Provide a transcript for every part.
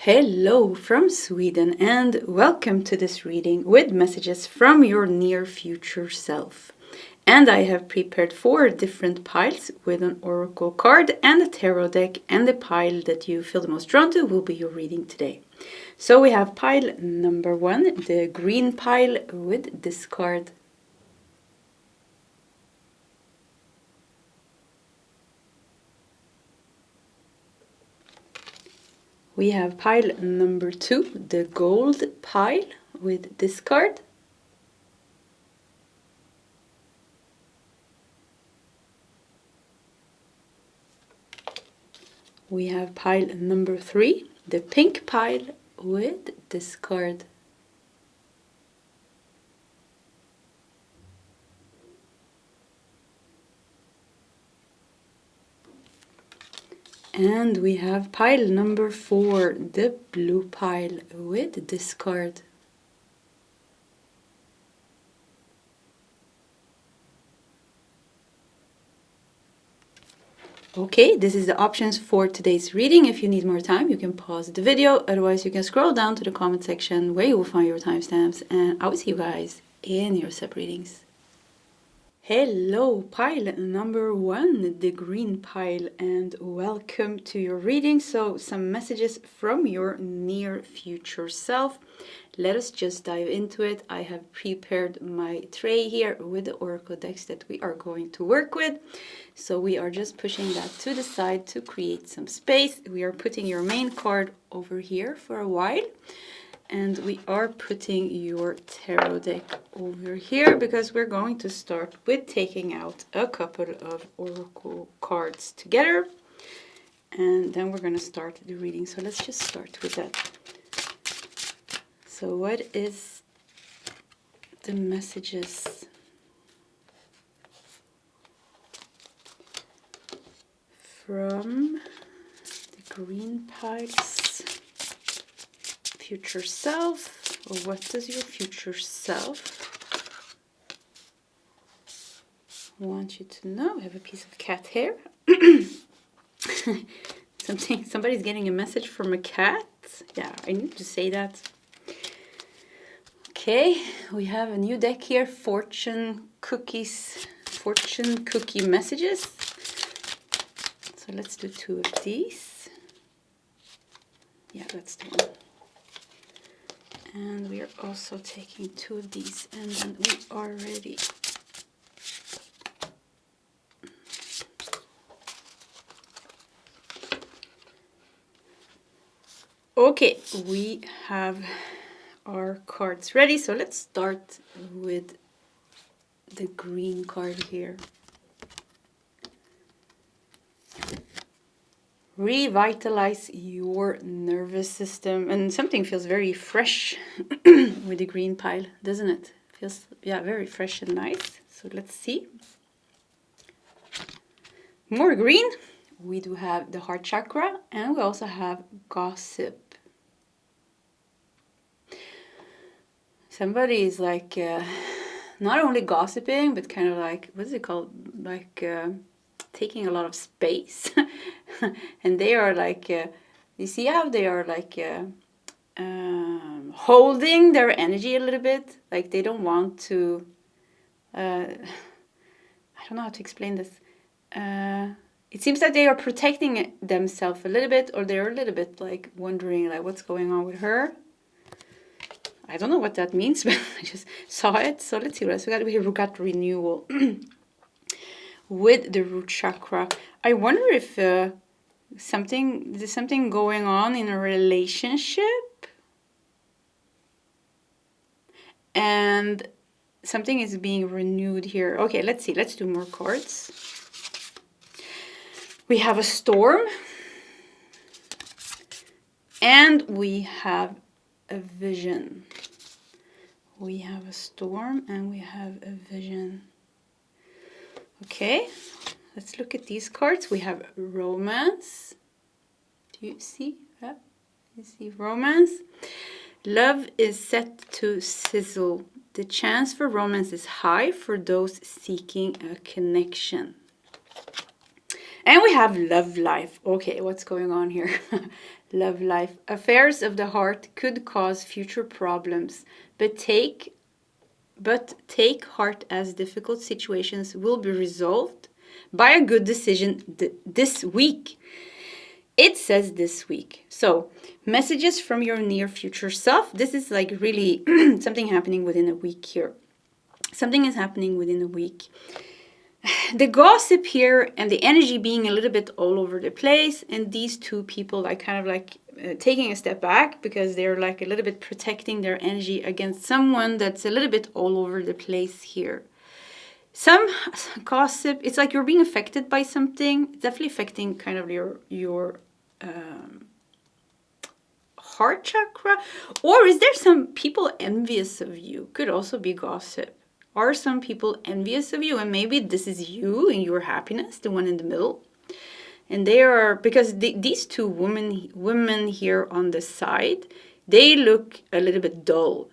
Hello from Sweden and welcome to this reading with messages from your near future self. And I have prepared 4 different piles with an oracle card and a tarot deck, and the pile that you feel the most drawn to will be your reading today. So we have pile number 1, the green pile with this card. We have pile number 2, the gold pile with this card. We have pile number 3, the pink pile with this card. And we have pile number 4, the blue pile with this card. Okay, this is the options for today's reading. If you need more time, you can pause the video. Otherwise, you can scroll down to the comment section where you will find your timestamps. And I will see you guys in your sub readings. Hello, pile number 1, the green pile, and welcome to your reading. So, some messages from your near future self. Let us just dive into it. I have prepared my tray here with the oracle decks that we are going to work with. So we are just pushing that to the side to create some space. We are putting your main card over here for a while. And we are putting your tarot deck over here because we're going to start with taking out a couple of oracle cards together. And then we're going to start the reading. So let's just start with that. So what is the messages from the green piles? Future self, or what does your future self want you to know? I have a piece of cat hair. Somebody's getting a message from a cat. Yeah, I need to say that. Okay, we have a new deck here, fortune cookie messages. So let's do 2 of these. Yeah, that's the one. And we are also taking 2 of these, and then we are ready. Okay, we have our cards ready, so let's start with the green card here. Revitalize your nervous system, and something feels very fresh with the green pile, doesn't it? Feels, yeah, very fresh and nice. So let's see. More green. We do have the heart chakra, and we also have gossip. Somebody is like not only gossiping, but kind of like, what is it called? Like taking a lot of space. And they are like, you see how they are like holding their energy a little bit? Like they don't want to, I don't know how to explain this. It seems that they are protecting themselves a little bit, or they're a little bit like wondering like what's going on with her. I don't know what that means, but I just saw it. So let's see what else we got. We got renewal with the root chakra. I wonder if there's something going on in a relationship, and something is being renewed here. Okay, let's see. Let's do more cards. We have a storm, and we have a vision. We have a storm and we have a vision. Okay, let's look at these cards. We have romance. Do you see that? You see romance. Love is set to sizzle. The chance for romance is high for those seeking a connection. And we have love life. Okay, what's going on here? Love life. Affairs of the heart could cause future problems, but take heart as difficult situations will be resolved by a good decision this week. It says this week. So, messages from your near future self. This is like really something happening within a week here. Something is happening within a week. The gossip here and the energy being a little bit all over the place, and these two people like kind of like taking a step back because they're like a little bit protecting their energy against someone that's a little bit all over the place here. Some gossip, it's like you're being affected by something. It's definitely affecting kind of your heart chakra. Or is there some people envious of you? Could also be gossip. Are some people envious of you? And maybe this is you and your happiness, the one in the middle. And they are, because these two women here on the side, they look a little bit dull.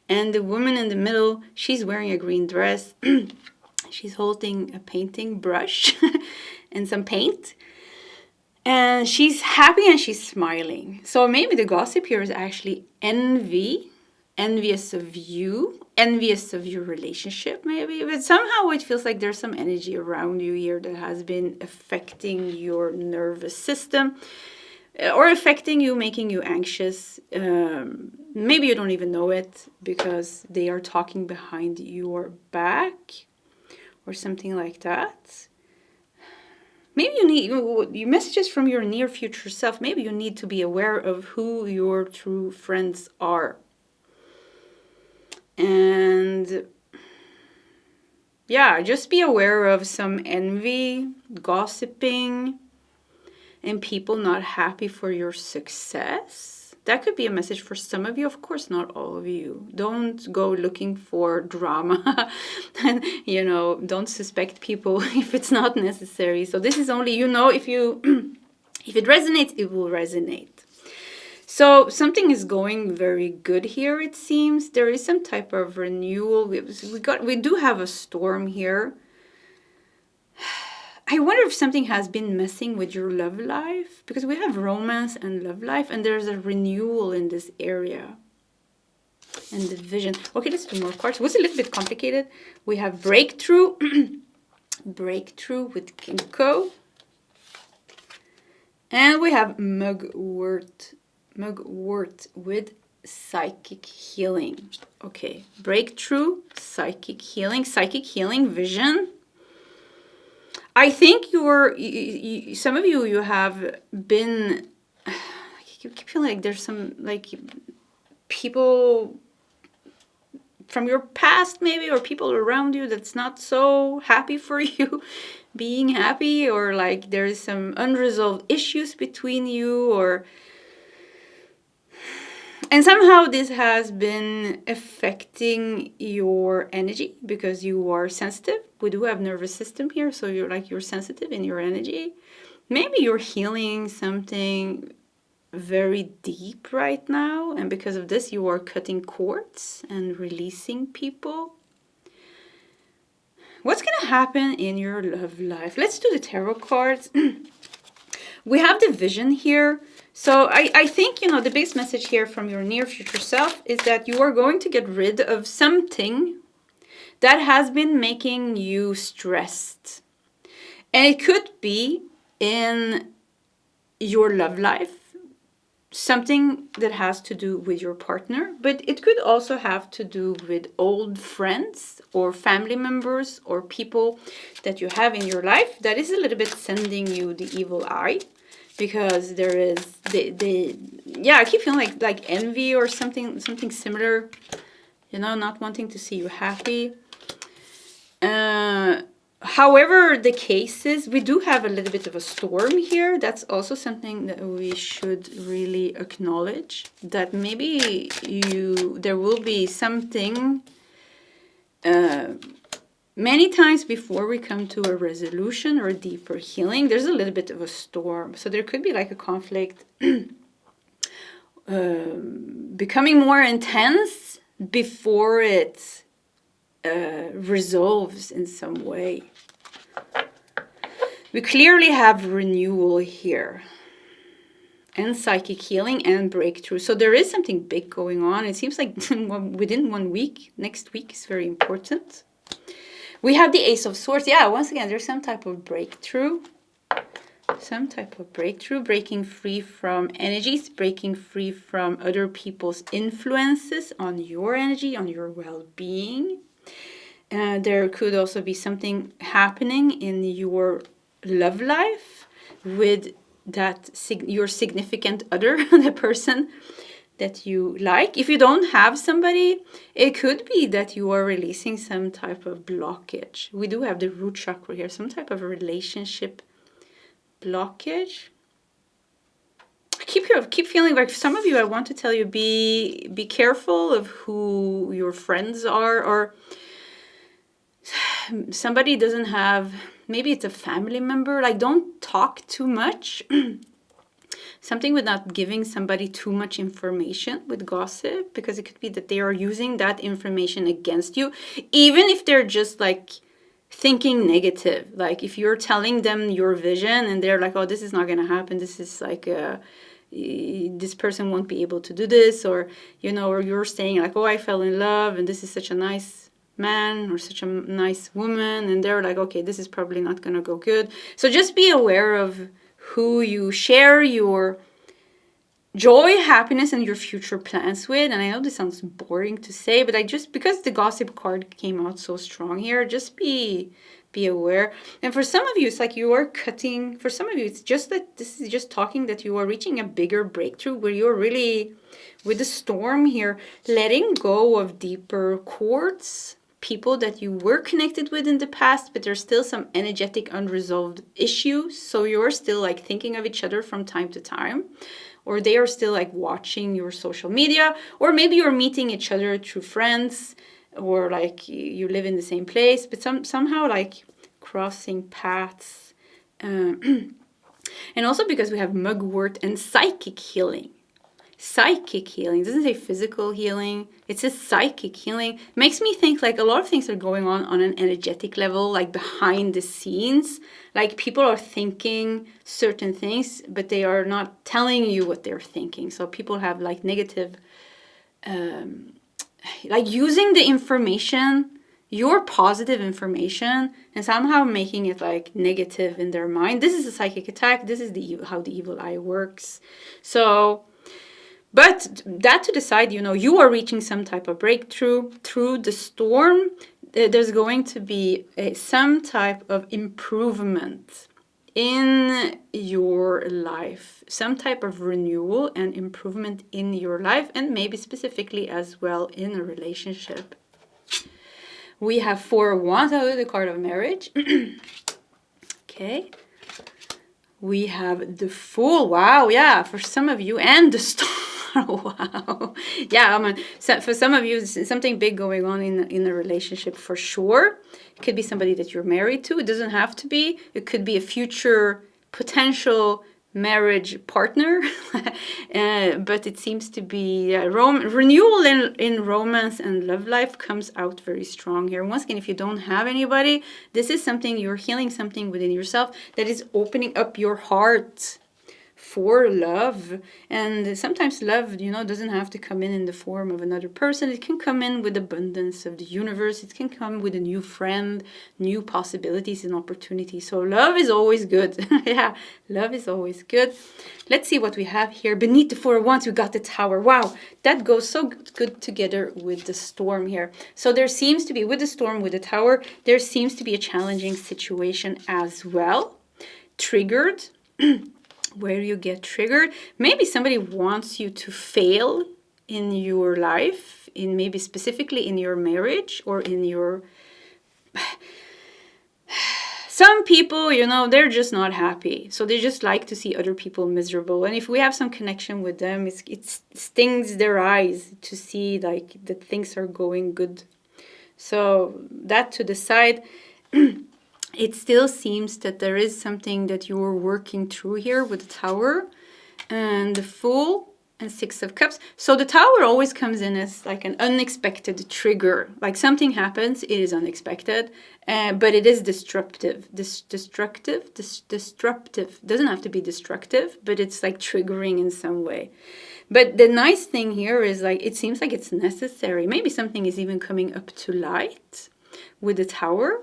And the woman in the middle, she's wearing a green dress. She's holding a painting brush and some paint. And she's happy and she's smiling. So maybe the gossip here is actually envious of you, envious of your relationship maybe. But somehow it feels like there's some energy around you here that has been affecting your nervous system or affecting you, making you anxious. Maybe you don't even know it because they are talking behind your back or something like that. Maybe you need messages from your near future self. Maybe you need to be aware of who your true friends are. And yeah, just be aware of some envy, gossiping, and people not happy for your success. That could be a message for some of you. Of course, not all of you. Don't go looking for drama. And, don't suspect people if it's not necessary. So this is only, if it resonates, it will resonate. So something is going very good here, it seems. There is some type of renewal. We do have a storm here. I wonder if something has been messing with your love life, because we have romance and love life, and there's a renewal in this area. And the vision. Okay, let's do more cards. It was a little bit complicated. We have breakthrough. Breakthrough with Goenka. And we have mugwort with psychic healing. Okay, breakthrough, psychic healing, vision. I think some of you have been, you keep feeling like there's some like people from your past maybe, or people around you that's not so happy for you being happy, or like there is some unresolved issues between you, and somehow this has been affecting your energy because you are sensitive. We do have nervous system here, so you're sensitive in your energy. Maybe you're healing something very deep right now, and because of this you are cutting cords and releasing people. What's going to happen in your love life? Let's do the tarot cards. We have the vision here. So I think, the biggest message here from your near future self is that you are going to get rid of something that has been making you stressed. And it could be in your love life, something that has to do with your partner, but it could also have to do with old friends or family members or people that you have in your life that is a little bit sending you the evil eye. Because there is, I keep feeling like envy or something similar, not wanting to see you happy. However the case is, we do have a little bit of a storm here. That's also something that we should really acknowledge, that maybe there will be something many times before we come to a resolution or a deeper healing, there's a little bit of a storm. So there could be like a conflict becoming more intense before it resolves in some way. We clearly have renewal here. and psychic healing and breakthrough. So there is something big going on. It seems like within 1 week, next week is very important. We have the Ace of Swords. Yeah, once again, there's some type of breakthrough. Some type of breakthrough, breaking free from energies, breaking free from other people's influences on your energy, on your well-being. There could also be something happening in your love life with that your significant other, the person that you like. If you don't have somebody, it could be that you are releasing some type of blockage. We do have the root chakra here, some type of a relationship blockage. I keep feeling like some of you, I want to tell you, be careful of who your friends are, or somebody doesn't have, maybe it's a family member, like don't talk too much. Something with not giving somebody too much information with gossip, because it could be that they are using that information against you, even if they're just like thinking negative. Like if you're telling them your vision and they're like, oh, this is not going to happen, this is like this person won't be able to do this, or or you're saying like, oh, I fell in love and this is such a nice man or such a nice woman, and they're like, okay, this is probably not going to go good. So just be aware of who you share your joy, happiness, and your future plans with. And I know this sounds boring to say, but because the gossip card came out so strong here, just be aware. And for some of you, it's like you are cutting. For some of you, it's just that this is just talking that you are reaching a bigger breakthrough where you're really, with the storm here, letting go of deeper cords, people that you were connected with in the past, but there's still some energetic unresolved issues. So you're still like thinking of each other from time to time, or they are still like watching your social media, or maybe you're meeting each other through friends, or like you live in the same place, but somehow like crossing paths. And also because we have mugwort and psychic healing. Psychic healing, it doesn't say physical healing, it says psychic healing. It makes me think like a lot of things are going on an energetic level, like behind the scenes. Like people are thinking certain things, but they are not telling you what they're thinking. So people have like negative, like using the information, your positive information, and somehow making it like negative in their mind. This is a psychic attack. This is how the evil eye works. So, but that to the side, you are reaching some type of breakthrough through the storm. There's going to be some type of improvement in your life, some type of renewal and improvement in your life, and maybe specifically as well in a relationship. We have 4 of Wands, the card of marriage. Okay. We have the Fool. Wow, yeah, for some of you, and the Star. Wow. Yeah, so for some of you, something big going on in a relationship for sure. It could be somebody that you're married to. It doesn't have to be. It could be a future potential marriage partner. But it seems to be renewal in romance and love life comes out very strong here. Once again, if you don't have anybody, this is something you're healing, something within yourself that is opening up your heart for love. And sometimes love, doesn't have to come in the form of another person. It can come in with abundance of the universe. It can come with a new friend, new possibilities and opportunities. So love is always good. Yeah, love is always good. Let's see what we have here. Beneath the 4 of Wands, we got the Tower. Wow, that goes so good together with the storm here. So there seems to be, with the storm, with the Tower, there seems to be a challenging situation as well. Triggered. Where you get triggered. Maybe somebody wants you to fail in your life, in maybe specifically in your marriage or in your... Some people, they're just not happy. So they just like to see other people miserable. And if we have some connection with them, it stings their eyes to see like that things are going good. So that to the side... It still seems that there is something that you're working through here with the Tower and the Fool. and Six of Cups. So the Tower always comes in as like an unexpected trigger. Like something happens, it is unexpected, but it is disruptive. Disruptive. Doesn't have to be destructive, but it's like triggering in some way. But the nice thing here is like it seems like it's necessary. Maybe something is even coming up to light with the Tower.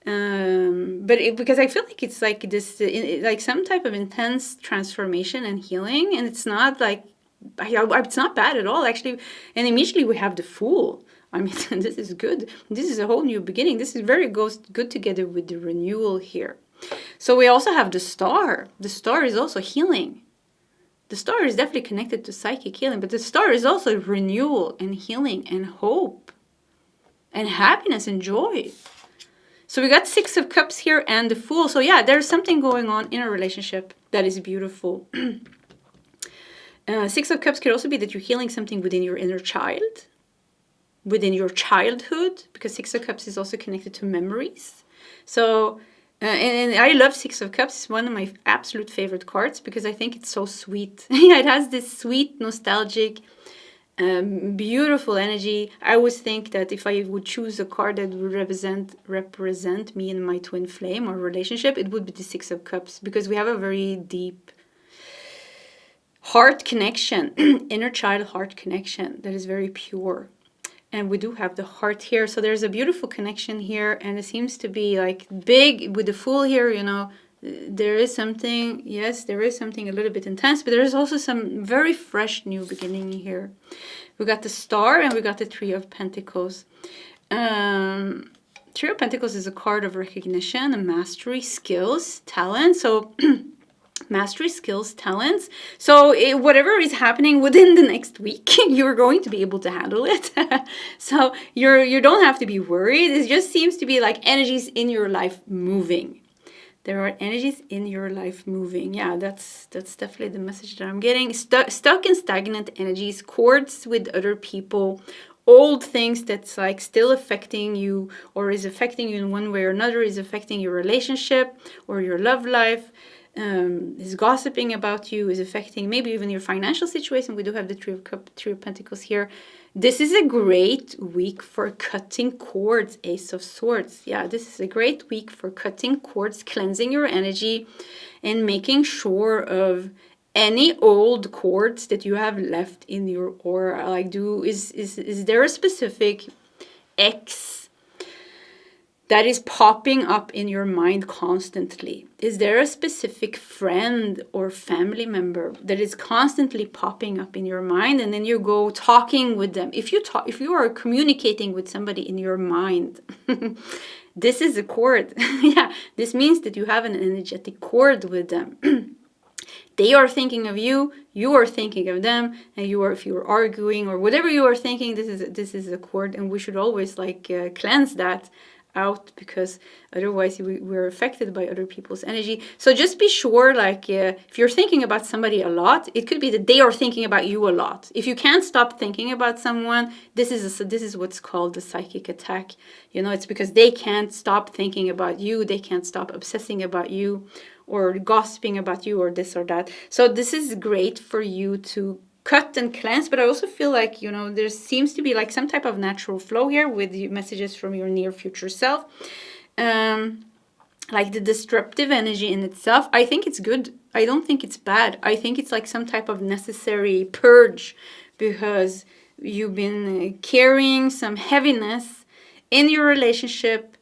Because I feel like it's like this, like some type of intense transformation and healing, and it's not like, it's not bad at all, actually. And immediately we have the Fool. I mean, this is good. This is a whole new beginning. This is goes good together with the renewal here. So we also have the Star. The Star is also healing. The Star is definitely connected to psychic healing, but the Star is also renewal and healing and hope and happiness and joy. So we got Six of Cups here and the Fool. So yeah, there's something going on in a relationship that is beautiful. Six of Cups could also be that you're healing something within your inner child, within your childhood, because Six of Cups is also connected to memories. So, and I love Six of Cups. It's one of my absolute favorite cards because I think it's so sweet. It has this sweet, nostalgic, beautiful energy. I always think that if I would choose a card that would represent me and my twin flame or relationship, it would be the Six of Cups, because we have a very deep heart connection, inner child heart connection that is very pure. And we do have the heart here. So there's a beautiful connection here. And it seems to be like big with the Fool here, you know. There is something, yes, there is something a little bit intense, but there is also some very fresh new beginning here. We got the Star and we got the Three of Pentacles. Three of Pentacles is a card of recognition and mastery, skills, talent. So mastery, skills, talents. So whatever is happening within the next week, you're going to be able to handle it. So you don't have to be worried. It just seems to be like energies in your life moving. There are energies in your life moving. Yeah, that's definitely the message that I'm getting. Stuck in stagnant energies, cords with other people, old things that's like still affecting you or is affecting you in one way or another, is affecting your relationship or your love life, is gossiping about you, is affecting maybe even your financial situation. We do have the Three of Pentacles here. This is a great week for cutting cords, Ace of Swords. Yeah, this is a great week for cutting cords, cleansing your energy, and making sure of any old cords that you have left in your aura. Like, is there a specific ex that is popping up in your mind constantly? Is there a specific friend or family member that is constantly popping up in your mind, and then you go talking with them? If you are communicating with somebody in your mind, this is a cord. Yeah, this means that you have an energetic cord with them. They are thinking of you, you are thinking of them, and if you're arguing or whatever you are thinking, this is a cord, and we should always like cleanse that out, because otherwise we're affected by other people's energy. So just be sure, like if you're thinking about somebody a lot, it could be that they are thinking about you a lot. If you can't stop thinking about someone, this is what's called the psychic attack. You know, it's because they can't stop thinking about you, they can't stop obsessing about you or gossiping about you or this or that. So this is great for you to cut and cleanse, but I also feel like, you know, there seems to be like some type of natural flow here with the messages from your near future self. Like the disruptive energy in itself, I think it's good. I don't think it's bad. I think it's like some type of necessary purge, because you've been carrying some heaviness in your relationship,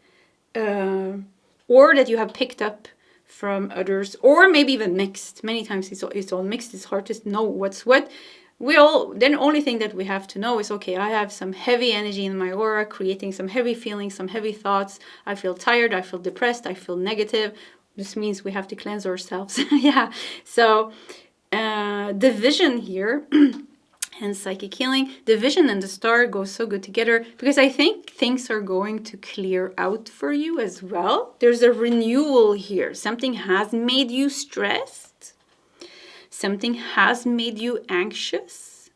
or that you have picked up from others, or maybe even mixed. Many times it's all mixed. It's hard to know what's what. Then the only thing that we have to know is, okay, I have some heavy energy in my aura, creating some heavy feelings, some heavy thoughts. I feel tired, I feel depressed, I feel negative. This means we have to cleanse ourselves. Yeah. So the vision here and psychic healing, the vision and the star go so good together, because I think things are going to clear out for you as well. There's a renewal here. Something has made you stressed. Something has made you anxious.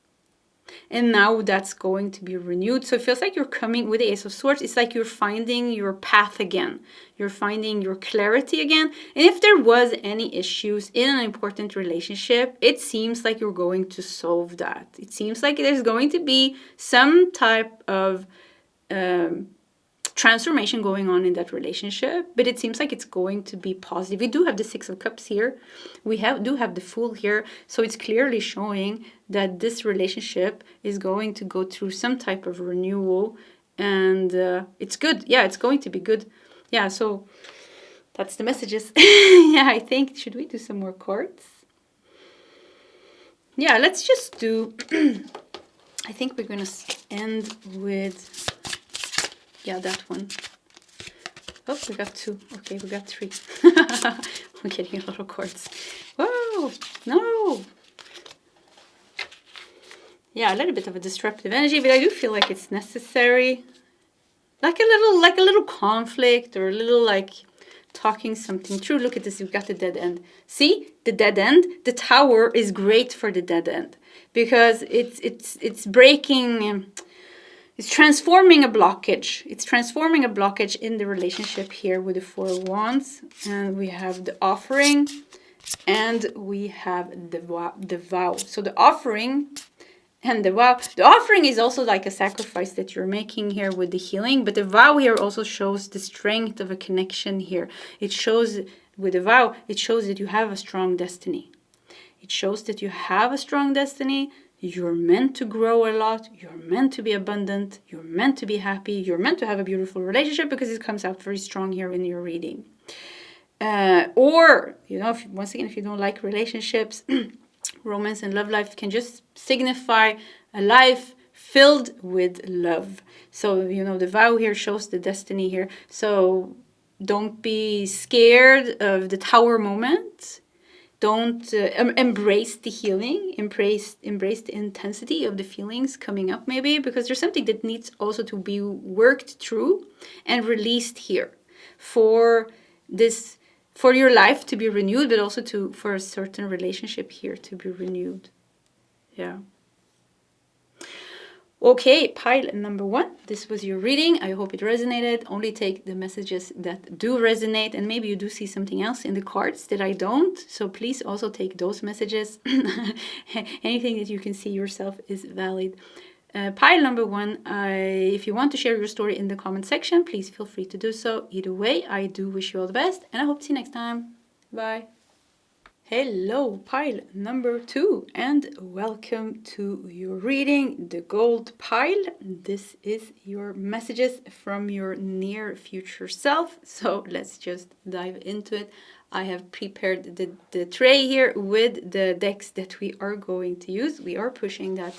And now that's going to be renewed. So it feels like you're coming with the Ace of Swords. It's like you're finding your path again. You're finding your clarity again. And if there was any issues in an important relationship, it seems like you're going to solve that. It seems like there's going to be some type of transformation going on in that relationship, but it seems like it's going to be positive. We do have the Six of Cups here. We do have the Fool here. So it's clearly showing that this relationship is going to go through some type of renewal, and it's good. Yeah, it's going to be good. Yeah, so that's the messages. Yeah, I think, should we do some more cards? Yeah, let's just do, I think we're going to end with, yeah, that one. Oh, we got 2. Okay, we got 3. We're getting a lot of cards. Whoa, no. Yeah, a little bit of a disruptive energy, but I do feel like it's necessary. Like a little conflict, or a little like talking something through. Look at this, we've got the dead end. See, the dead end, the Tower is great for the dead end because it's breaking. It's transforming a blockage. It's transforming a blockage in the relationship here with the Four of Wands. And we have the offering and we have the vow. So the offering and the vow. The offering is also like a sacrifice that you're making here with the healing. But the vow here also shows the strength of a connection here. It shows, with the vow, it shows that you have a strong destiny. It shows that you have a strong destiny. You're meant to grow a lot. You're meant to be abundant. You're meant to be happy. You're meant to have a beautiful relationship, because it comes out very strong here in your reading. Or, you know, once again, if you don't like relationships, romance and love life can just signify a life filled with love. So, you know, the vow here shows the destiny here. So don't be scared of the Tower moment. Don't embrace the healing, embrace the intensity of the feelings coming up maybe, because there's something that needs also to be worked through and released here for this, for your life to be renewed, but also for a certain relationship here to be renewed. Yeah. Okay, pile number 1. This was your reading. I hope it resonated. Only take the messages that do resonate, and maybe you do see something else in the cards that I don't. So please also take those messages. Anything that you can see yourself is valid. Pile number 1, if you want to share your story in the comment section, please feel free to do so. Either way, I do wish you all the best, and I hope to see you next time. Bye. Hello, pile number 2, and welcome to your reading, the gold pile. This is your messages from your near future self. So let's just dive into it. I have prepared the tray here with the decks that we are going to use. We are pushing that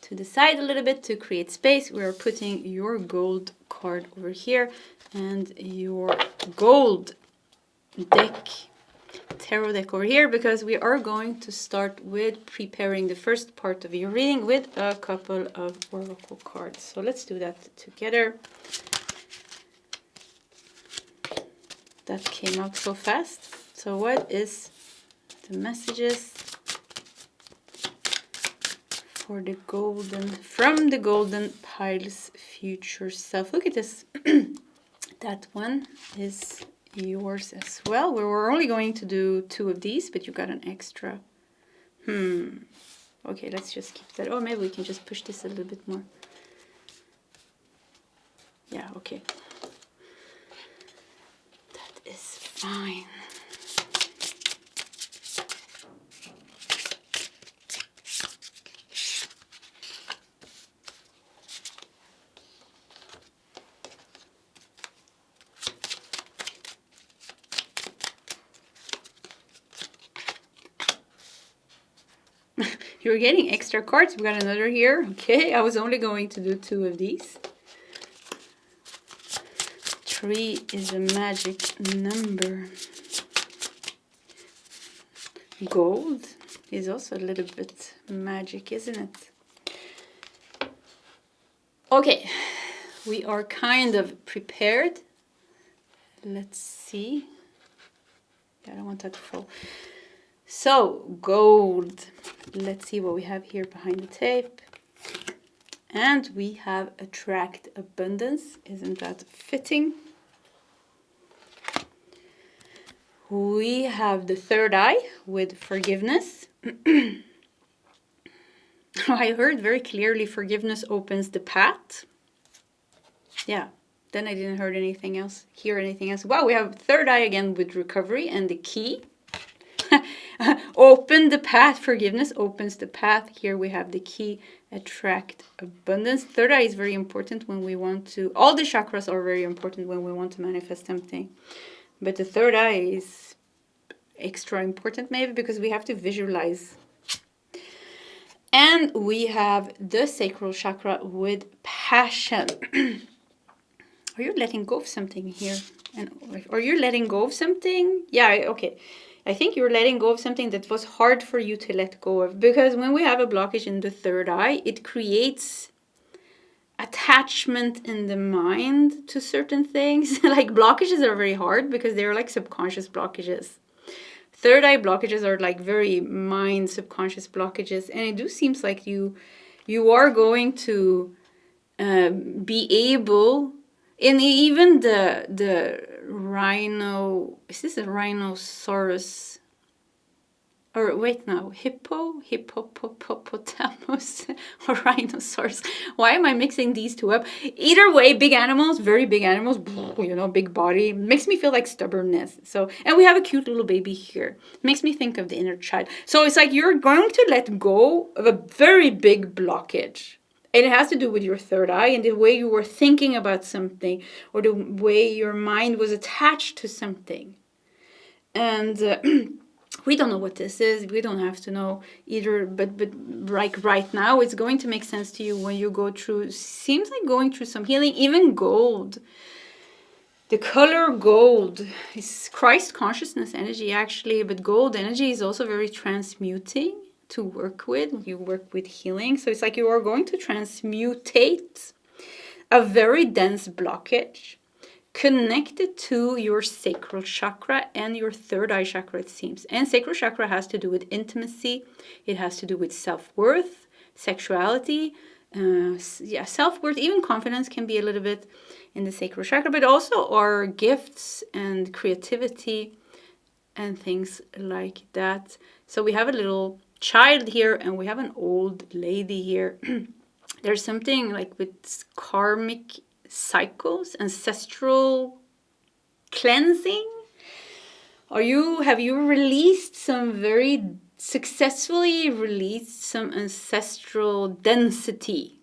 to the side a little bit to create space. We are putting your gold card over here and your gold deck, tarot deck over here, because we are going to start with preparing the first part of your reading with a couple of oracle cards. So let's do that together. That came out so fast. So what is the messages for the golden, from the golden pile's future self? Look at this. That one is yours as well. We were only going to do 2 of these, but you got an extra. Okay, let's just keep that. Oh, maybe we can just push this a little bit more. Yeah, okay. That is fine. You're getting extra cards. We got another here. Okay, I was only going to do 2 of these. 3 is a magic number. Gold is also a little bit magic, isn't it? Okay, we are kind of prepared. Let's see. Yeah, I don't want that to fall. So, gold. Let's see what we have here behind the tape. And we have attract abundance. Isn't that fitting? We have the third eye with forgiveness. I heard very clearly forgiveness opens the path. Yeah, then I didn't hear anything else. Wow, we have third eye again with recovery and the key. Open the path. Forgiveness opens the path. Here we have the key. Attract abundance. Third eye is very important when we want to... All the chakras are very important when we want to manifest something. But the third eye is extra important maybe because we have to visualize. And we have the sacral chakra with passion. Are you letting go of something here? And are you letting go of something? Yeah, okay. I think you're letting go of something that was hard for you to let go of. Because when we have a blockage in the third eye, it creates attachment in the mind to certain things. Like blockages are very hard because they're like subconscious blockages. Third eye blockages are like very mind subconscious blockages. And it do seems like you are going to be able... And even the rhino, is this a rhinoceros? Or wait now, hippopotamus, or rhinoceros. Why am I mixing these two up? Either way, big animals, very big animals, you know, big body. Makes me feel like stubbornness. So, and we have a cute little baby here. Makes me think of the inner child. So it's like you're going to let go of a very big blockage. And it has to do with your third eye and the way you were thinking about something or the way your mind was attached to something. And we don't know what this is. We don't have to know either. But like right now, it's going to make sense to you when you go through, seems like going through some healing, even gold. The color gold is Christ consciousness energy actually, but gold energy is also very transmuting to work with. You work with healing. So it's like you are going to transmutate a very dense blockage connected to your sacral chakra and your third eye chakra, it seems. And sacral chakra has to do with intimacy. It has to do with self-worth, sexuality, self-worth, even confidence can be a little bit in the sacral chakra, but also our gifts and creativity and things like that. So we have a little child here and we have an old lady here. There's something like with karmic cycles, ancestral cleansing. Have you released some very successfully released some ancestral density?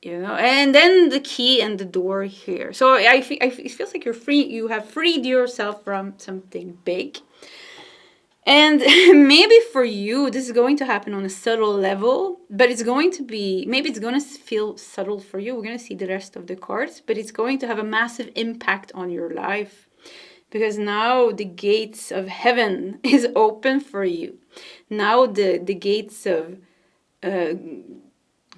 You know, and then the key and the door here. So it feels like you're free. You have freed yourself from something big. And maybe for you, this is going to happen on a subtle level, but it's going to be, maybe it's going to feel subtle for you. We're going to see the rest of the cards, but it's going to have a massive impact on your life because now the gates of heaven is open for you. Now the gates of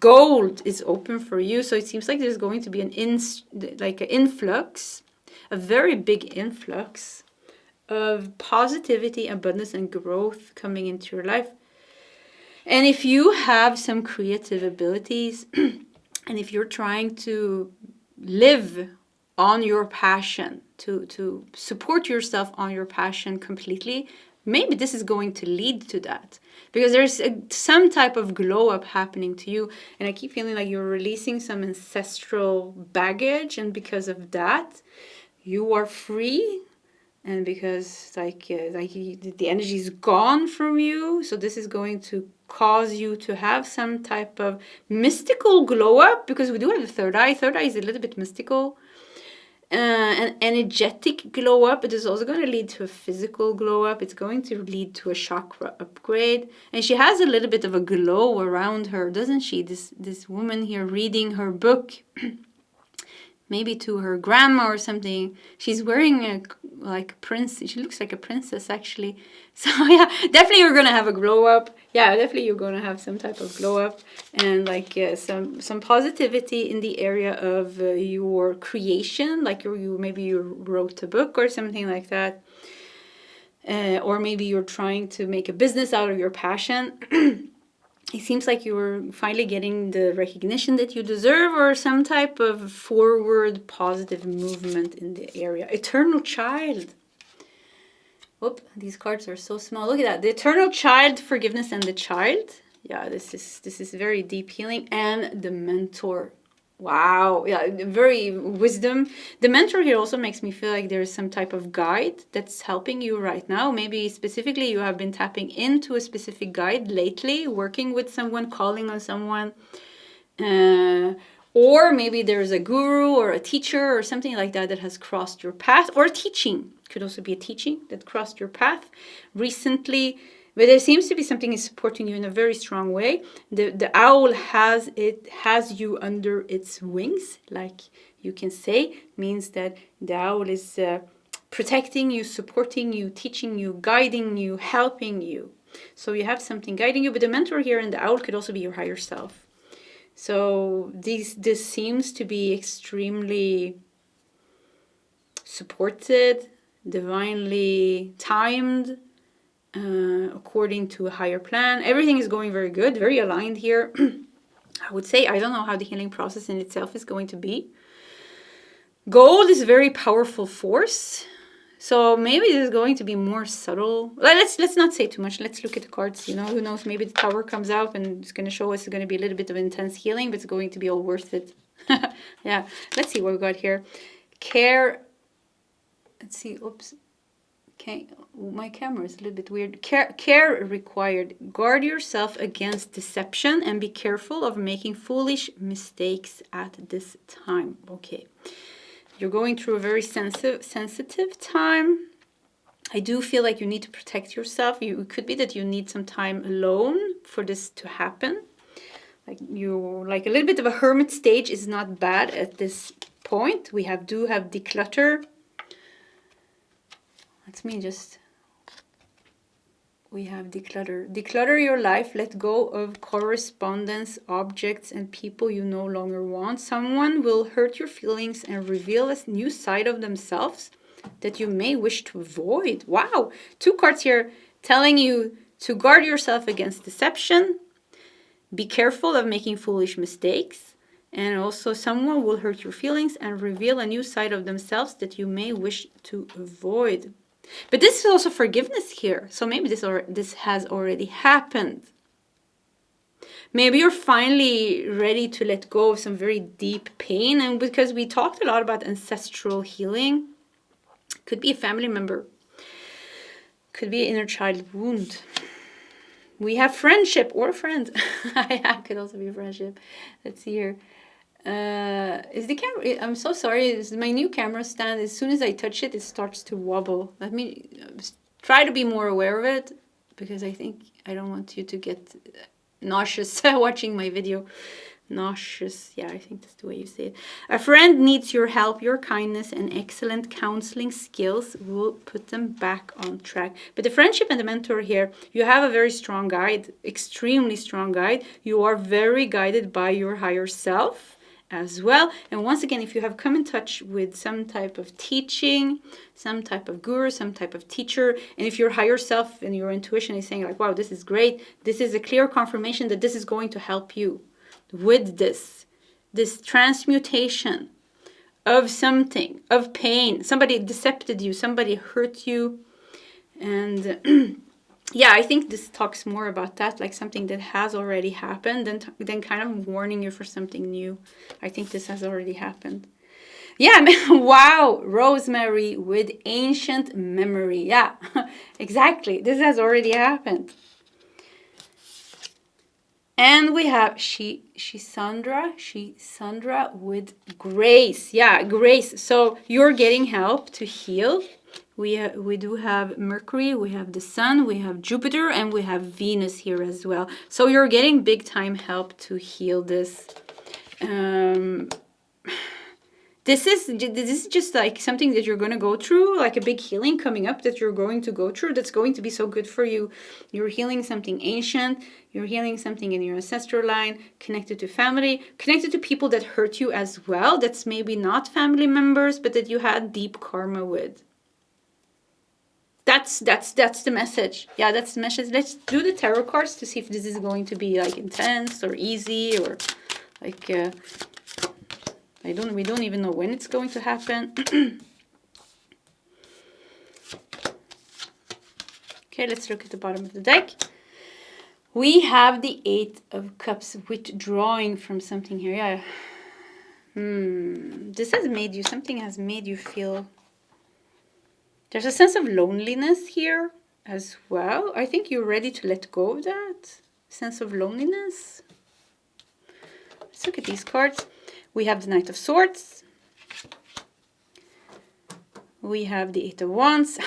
gold is open for you. So it seems like there's going to be an influx, a very big influx of positivity, abundance, and growth coming into your life. And if you have some creative abilities, and if you're trying to live on your passion, to support yourself on your passion completely, maybe this is going to lead to that. Because there's some type of glow up happening to you. And I keep feeling like you're releasing some ancestral baggage. And because of that, you are free. And because the energy is gone from you, so this is going to cause you to have some type of mystical glow up, because we do have the third eye. Third eye is a little bit mystical. An energetic glow up. It is also going to lead to a physical glow up. It's going to lead to a chakra upgrade. And she has a little bit of a glow around her, doesn't she? This woman here reading her book. Maybe to her grandma or something. She's wearing a prince. She looks like a princess actually. So yeah, definitely you're gonna have a glow up. Yeah, definitely you're gonna have some type of glow up and some positivity in the area of your creation. Like maybe you wrote a book or something like that, or maybe you're trying to make a business out of your passion. it seems like you're finally getting the recognition that you deserve, or some type of forward positive movement in the area. Eternal child. Whoop, these cards are so small. Look at that. The eternal child, forgiveness, and the child. Yeah, this is very deep healing. And the mentor. Wow. Yeah, very wisdom. The mentor here also makes me feel like there is some type of guide that's helping you right now. Maybe specifically you have been tapping into a specific guide lately, working with someone, calling on someone. Or maybe there's a guru or a teacher or something like that that has crossed your path, or teaching. Could also be a teaching that crossed your path recently. But there seems to be something is supporting you in a very strong way. The owl has you under its wings, like you can say, means that the owl is protecting you, supporting you, teaching you, guiding you, helping you. So you have something guiding you. But the mentor here and the owl could also be your higher self. So this seems to be extremely supported, divinely timed, according to a higher plan. Everything is going very good, very aligned here. I would say, I don't know how the healing process in itself is going to be. Gold is a very powerful force. So maybe this is going to be more subtle. Let's not say too much. Let's look at the cards. You know, who knows? Maybe the Tower comes out and it's going to show us it's going to be a little bit of intense healing, but it's going to be all worth it. Yeah. Let's see what we got here. Care. Let's see. Oops. Okay. My camera is a little bit weird. Care required. Guard yourself against deception and be careful of making foolish mistakes at this time. Okay. You're going through a very sensitive time. I do feel like you need to protect yourself. It could be that you need some time alone for this to happen. Like a little bit of a hermit stage is not bad at this point. We do have declutter. We have declutter. Declutter your life. Let go of correspondence, objects, and people you no longer want. Someone will hurt your feelings and reveal a new side of themselves that you may wish to avoid. Wow. 2 cards here telling you to guard yourself against deception. Be careful of making foolish mistakes. And also someone will hurt your feelings and reveal a new side of themselves that you may wish to avoid. But this is also forgiveness here. So maybe this has already happened. Maybe you're finally ready to let go of some very deep pain. And because we talked a lot about ancestral healing, could be a family member, could be an inner child wound. We have friendship or friend. Yeah, could also be friendship. Let's see here. Is the camera? I'm so sorry. It's my new camera stand. As soon as I touch it, it starts to wobble. Let me try to be more aware of it, because I think I don't want you to get nauseous watching my video. Nauseous. Yeah, I think that's the way you say it. A friend needs your help. Your kindness and excellent counseling skills will put them back on track. But the friendship and the mentor here, you have a very strong guide, extremely strong guide. You are very guided by your higher self as well. And once again, if you have come in touch with some type of teaching, some type of guru, some type of teacher, and if your higher self and your intuition is saying like, wow, this is great, this is a clear confirmation that this is going to help you with this transmutation of something, of pain. Somebody decepted you, somebody hurt you. And yeah, I think this talks more about that, like something that has already happened, than kind of warning you for something new. I think this has already happened. Yeah, wow, Rosemary with ancient memory. Yeah, exactly. This has already happened. And we have Sandra with grace. Yeah, grace. So you're getting help to heal. We do have Mercury, we have the Sun, we have Jupiter, and we have Venus here as well. So you're getting big time help to heal this. This is just like something that you're going to go through, like a big healing coming up that you're going to go through. That's going to be so good for you. You're healing something ancient. You're healing something in your ancestral line, connected to family, connected to people that hurt you as well. That's maybe not family members, but that you had deep karma with. That's the message. Yeah, that's the message. Let's do the tarot cards to see if this is going to be like intense or easy or like we don't even know when it's going to happen. Okay, let's look at the bottom of the deck. We have the Eight of Cups, withdrawing from something here. Yeah. This has made you, something has made you feel, there's a sense of loneliness here as well. I think you're ready to let go of that sense of loneliness. Let's look at these cards. We have the Knight of Swords. We have the Eight of Wands.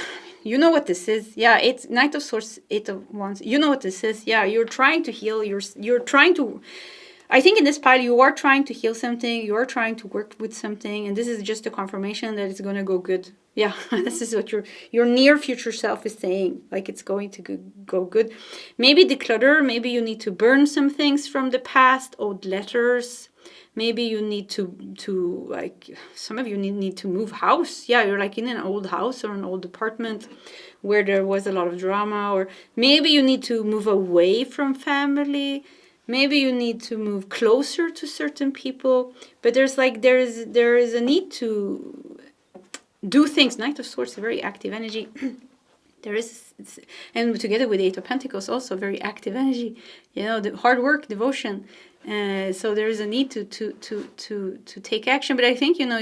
You know what this is. Yeah, it's Knight of Swords, Eight of Wands. You know what this is. Yeah, you're trying to heal. You're trying to... I think in this pile, you are trying to heal something. You are trying to work with something. And this is just a confirmation that it's going to go good. Yeah, this is what your near future self is saying. Like, it's going to go good. Maybe declutter. Maybe you need to burn some things from the past. Old letters. Maybe you need to like, some of you need to move house. Yeah, you're like in an old house or an old apartment where there was a lot of drama. Or maybe you need to move away from family. Maybe you need to move closer to certain people. But there is a need to do things. Knight of Swords is a very active energy. And together with the Eight of Pentacles, also very active energy. You know, the hard work, devotion. So there is a need to take action. But I think, you know,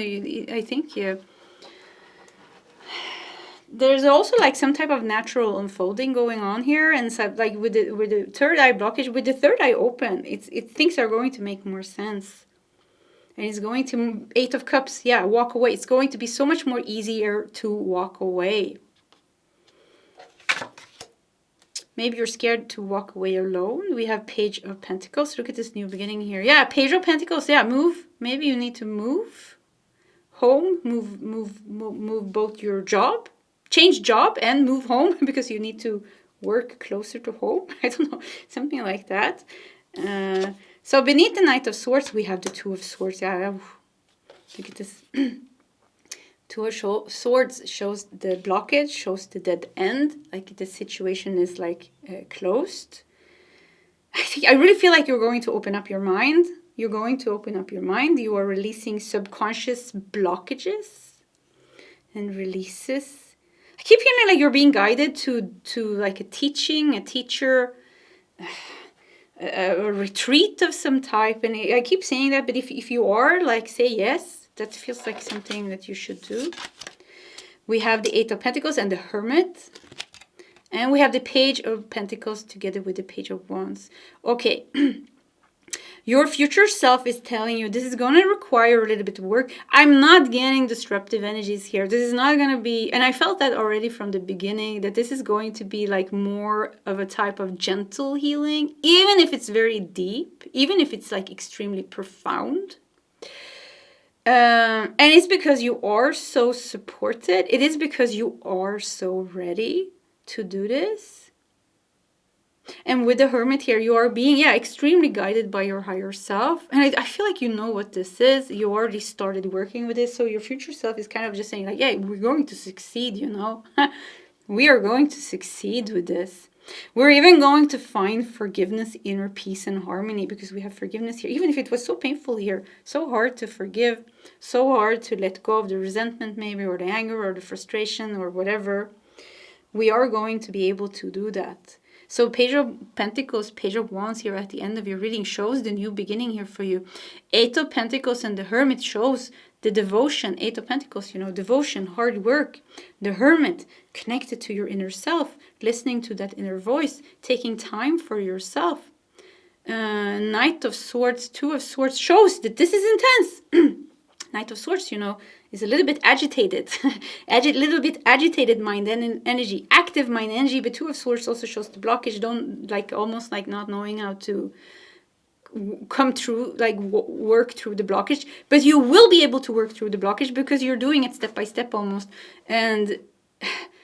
there's also like some type of natural unfolding going on here, and so like with the third eye blockage, with the third eye open, things are going to make more sense, and it's going to Eight of Cups. Yeah, walk away. It's going to be so much more easier to walk away. Maybe you're scared to walk away alone. We have Page of Pentacles. Look at this new beginning here. Yeah, Page of Pentacles. Yeah, move. Maybe you need to move home. Move both your job. Change job and move home because you need to work closer to home. I don't know, something like that. So beneath the Knight of Swords, we have the Two of Swords. Yeah, look at this. Two of Swords shows the blockage, shows the dead end. Like the situation is like closed. I really feel like you're going to open up your mind. You're going to open up your mind. You are releasing subconscious blockages and releases. I keep feeling like you're being guided to like a teacher, a retreat of some type. And I keep saying that, but if you are, like, say yes. That feels like something that you should do. We have the Eight of Pentacles and the Hermit. And we have the Page of Pentacles together with the Page of Wands. Okay. Your future self is telling you this is going to require a little bit of work. I'm not getting disruptive energies here. This is not going to be, and I felt that already from the beginning, that this is going to be like more of a type of gentle healing, even if it's very deep, even if it's like extremely profound. And it's because you are so supported. It is because you are so ready to do this. And with the Hermit here, you are being, extremely guided by your higher self. And I feel like you know what this is. You already started working with this. So your future self is kind of just saying like, yeah, we're going to succeed, you know. We are going to succeed with this. We're even going to find forgiveness, inner peace and harmony, because we have forgiveness here. Even if it was so painful here, so hard to forgive, so hard to let go of the resentment maybe, or the anger or the frustration or whatever, we are going to be able to do that. So Page of Pentacles, Page of Wands here at the end of your reading shows the new beginning here for you. Eight of Pentacles and the Hermit shows the devotion. Eight of Pentacles, you know, devotion, hard work. The Hermit, connected to your inner self, listening to that inner voice, taking time for yourself. Knight of Swords, Two of Swords shows that this is intense. Knight of Swords, you know, is a little bit agitated. Little bit agitated mind and energy. Active mind energy, but Two of Swords also shows the blockage. Don't, like, almost like not knowing how to come through, like work through the blockage. But you will be able to work through the blockage because you're doing it step by step almost. And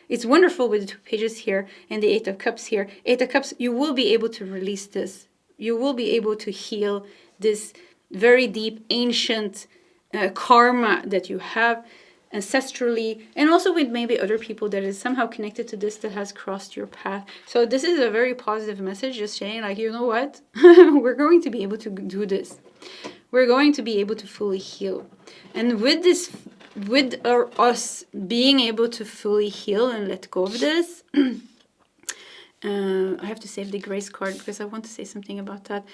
it's wonderful with the two pages here and the Eight of Cups here. Eight of Cups, you will be able to release this. You will be able to heal this very deep, ancient karma that you have. ancestrally, and also with maybe other people that is somehow connected to this that has crossed your path. So this is a very positive message, just saying like, you know what, we're going to be able to do this. We're going to be able to fully heal. And with this, with us being able to fully heal and let go of this, I have to save the grace card because I want to say something about that.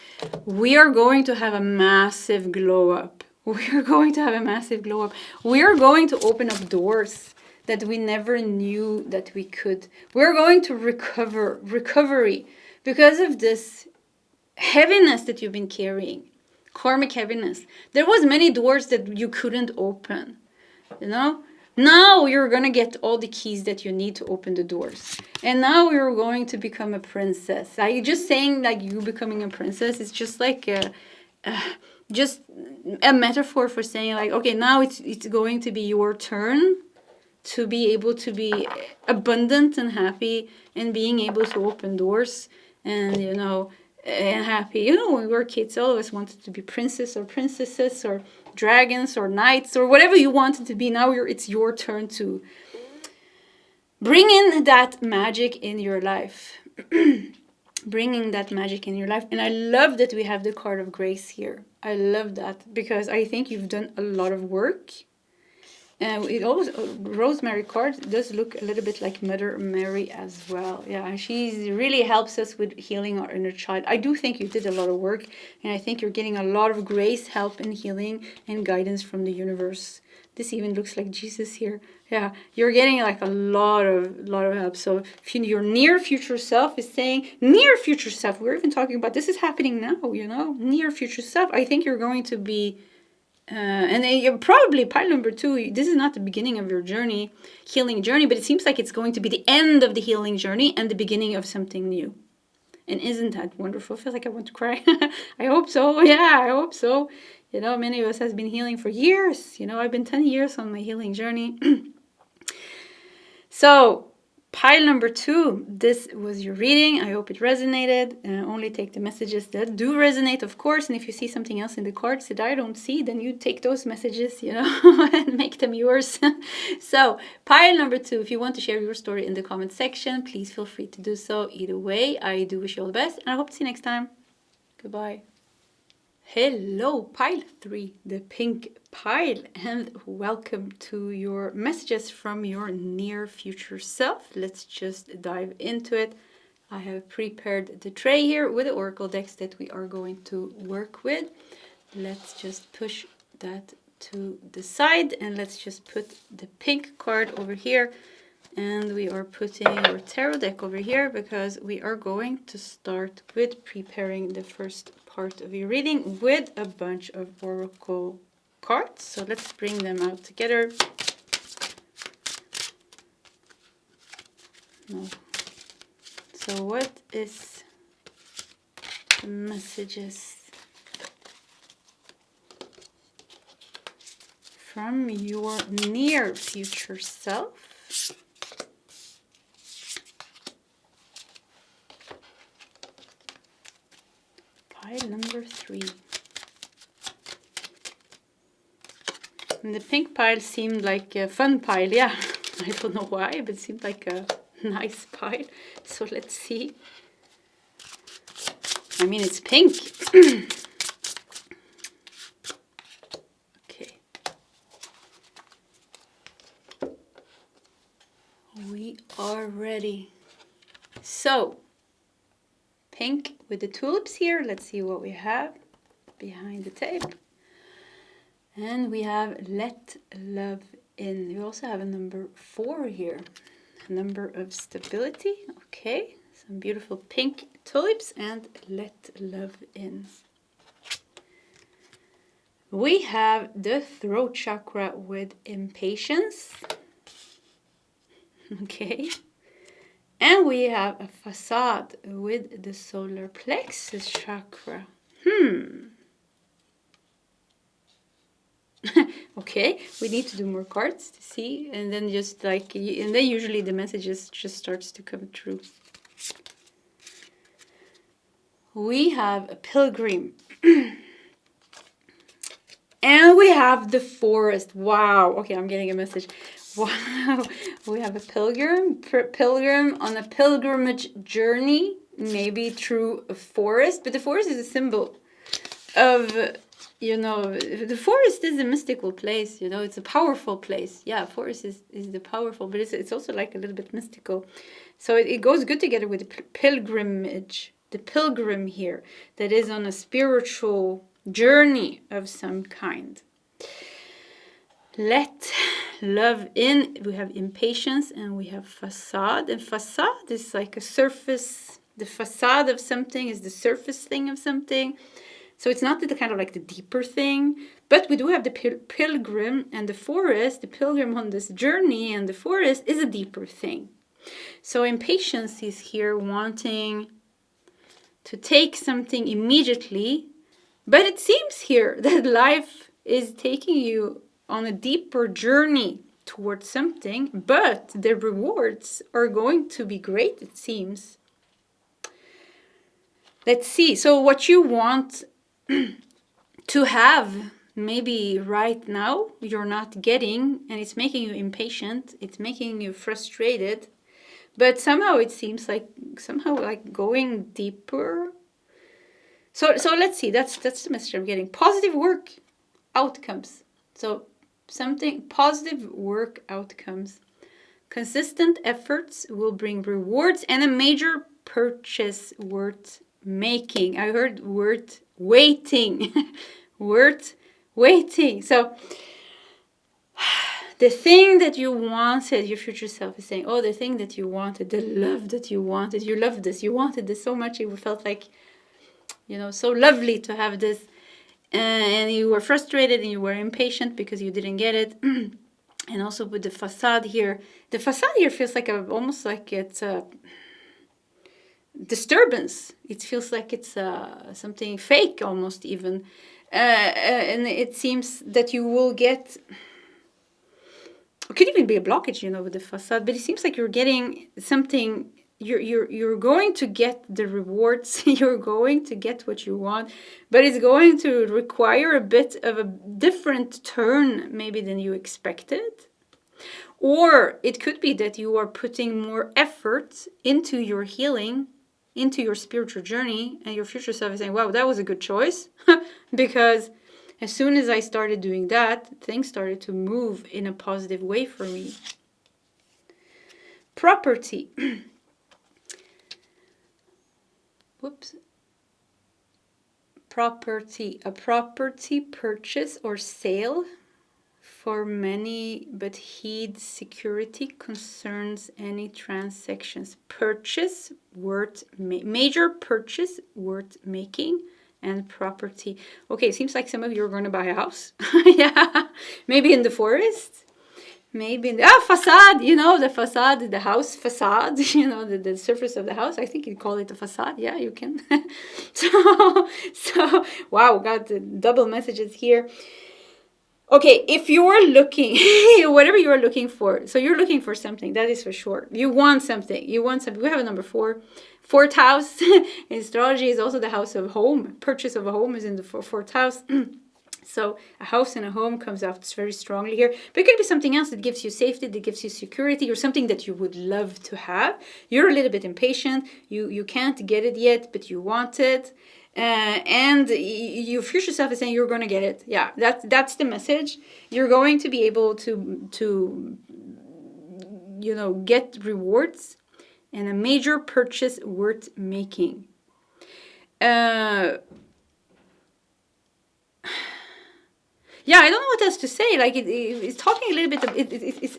We are going to have a massive glow up. We are going to have a massive glow up. We are going to open up doors that we never knew that we could. We're going to recovery because of this heaviness that you've been carrying, karmic heaviness. There was many doors that you couldn't open, you know. Now you're going to get all the keys that you need to open the doors. And now you're going to become a princess. Like, just saying like you becoming a princess is just like just a metaphor for saying like, okay, now it's going to be your turn to be able to be abundant and happy and being able to open doors and, you know, and happy. You know, when we were kids, all of us wanted to be princess or princesses or dragons or knights or whatever you wanted to be. Now it's your turn to bring in that magic in your life. Bringing that magic in your life. And I love that we have the card of grace here. I love that because I think you've done a lot of work. It always, Rosemary card does look a little bit like Mother Mary as well. Yeah, she really helps us with healing our inner child. I do think you did a lot of work, and I think you're getting a lot of grace, help, and healing and guidance from the universe. This even looks like Jesus here. Yeah, you're getting like a lot of help. So if your near future self is saying, near future self, we're even talking about this is happening now, you know, near future self. I think you're going to be and then you're probably pile number 2. This is not the beginning of your journey, healing journey, but it seems like it's going to be the end of the healing journey and the beginning of something new. And isn't that wonderful? I feel like I want to cry. I hope so. Yeah, I hope so. You know, many of us has been healing for years. You know, I've been 10 years on my healing journey. So, pile number 2, this was your reading. I hope it resonated. Only take the messages that do resonate, of course. And if you see something else in the cards that I don't see, then you take those messages, you know, and make them yours. So, pile number 2, if you want to share your story in the comment section, please feel free to do so. Either way, I do wish you all the best. And I hope to see you next time. Goodbye. Hello, pile 3, the pink pile, and welcome to your messages from your near future self. Let's just dive into it. I have prepared the tray here with the oracle decks that we are going to work with. Let's just push that to the side and let's just put the pink card over here. And we are putting our tarot deck over here because we are going to start with preparing the first part of your reading with a bunch of oracle cards. So let's bring them out together. No. So what is the messages from your near future self? Pile number 3. And the pink pile seemed like a fun pile, yeah. I don't know why, but it seemed like a nice pile. So let's see. I mean, it's pink. Okay. We are ready. So, pink with the tulips here. Let's see what we have behind the tape. And we have let love in. We also have a number 4 here. A number of stability. Okay. Some beautiful pink tulips and let love in. We have the throat chakra with impatience. Okay. And we have a facade with the solar plexus chakra. Okay, we need to do more cards to see, and then just like, and then usually the messages just starts to come through. We have a pilgrim. And we have the forest. Wow. Okay, I'm getting a message. Wow. We have a pilgrim on a pilgrimage journey, maybe through a forest. But the forest is a symbol of, the forest is a mystical place, it's a powerful place. Yeah, forest is the powerful, but it's also like a little bit mystical. So it goes good together with the pilgrimage, the pilgrim here that is on a spiritual journey of some kind. Let love in. We have impatience and we have facade. And facade is like a surface. The facade of something is the surface thing of something. So it's not the kind of like the deeper thing. But we do have the pilgrim and the forest. The pilgrim on this journey and the forest is a deeper thing. So impatience is here wanting to take something immediately. But it seems here that life is taking you on a deeper journey towards something, but the rewards are going to be great, it seems. Let's see. So what you want to have maybe right now, you're not getting, and it's making you impatient, it's making you frustrated, but somehow it seems like going deeper. So let's see, that's the message I'm getting. Positive work outcomes. So something, positive work outcomes. Consistent efforts will bring rewards and a major purchase worth making. I heard worth waiting. Worth waiting. So the thing that you wanted, your future self is saying, oh, the thing that you wanted, the love that you wanted, you loved this, you wanted this so much, it felt like, so lovely to have this. And you were frustrated and you were impatient because you didn't get it. And also with the facade here, the facade here feels like almost like it's a disturbance. It feels like it's something fake almost even. And it seems that you will get, it could even be a blockage, with the facade, but it seems like you're getting something. You're going to get the rewards, you're going to get what you want, but it's going to require a bit of a different turn maybe than you expected. Or it could be that you are putting more effort into your healing, into your spiritual journey, and your future self is saying, wow, that was a good choice. Because as soon as I started doing that, things started to move in a positive way for me. Property. Whoops. Property. A property purchase or sale for many, but heed security concerns any transactions. Purchase, worth major purchase, worth making, and property. Okay, it seems like some of you are going to buy a house. Yeah, maybe in the forest. Maybe in the facade, the facade, the house facade, the surface of the house. I think you call it a facade. Yeah, you can. so wow, got the double messages here. Okay, if you're looking, whatever you are looking for, so you're looking for something, that is for sure. You want something. We have a number 4. Fourth house in astrology is also the house of home. Purchase of a home is in the fourth house. So a house and a home comes out very strongly here. But it could be something else that gives you safety, that gives you security, or something that you would love to have. You're a little bit impatient. You can't get it yet, but you want it. And your future self is saying you're going to get it. Yeah, that's the message. You're going to be able to get rewards and a major purchase worth making. Yeah, I don't know what else to say. Like it's talking a little bit of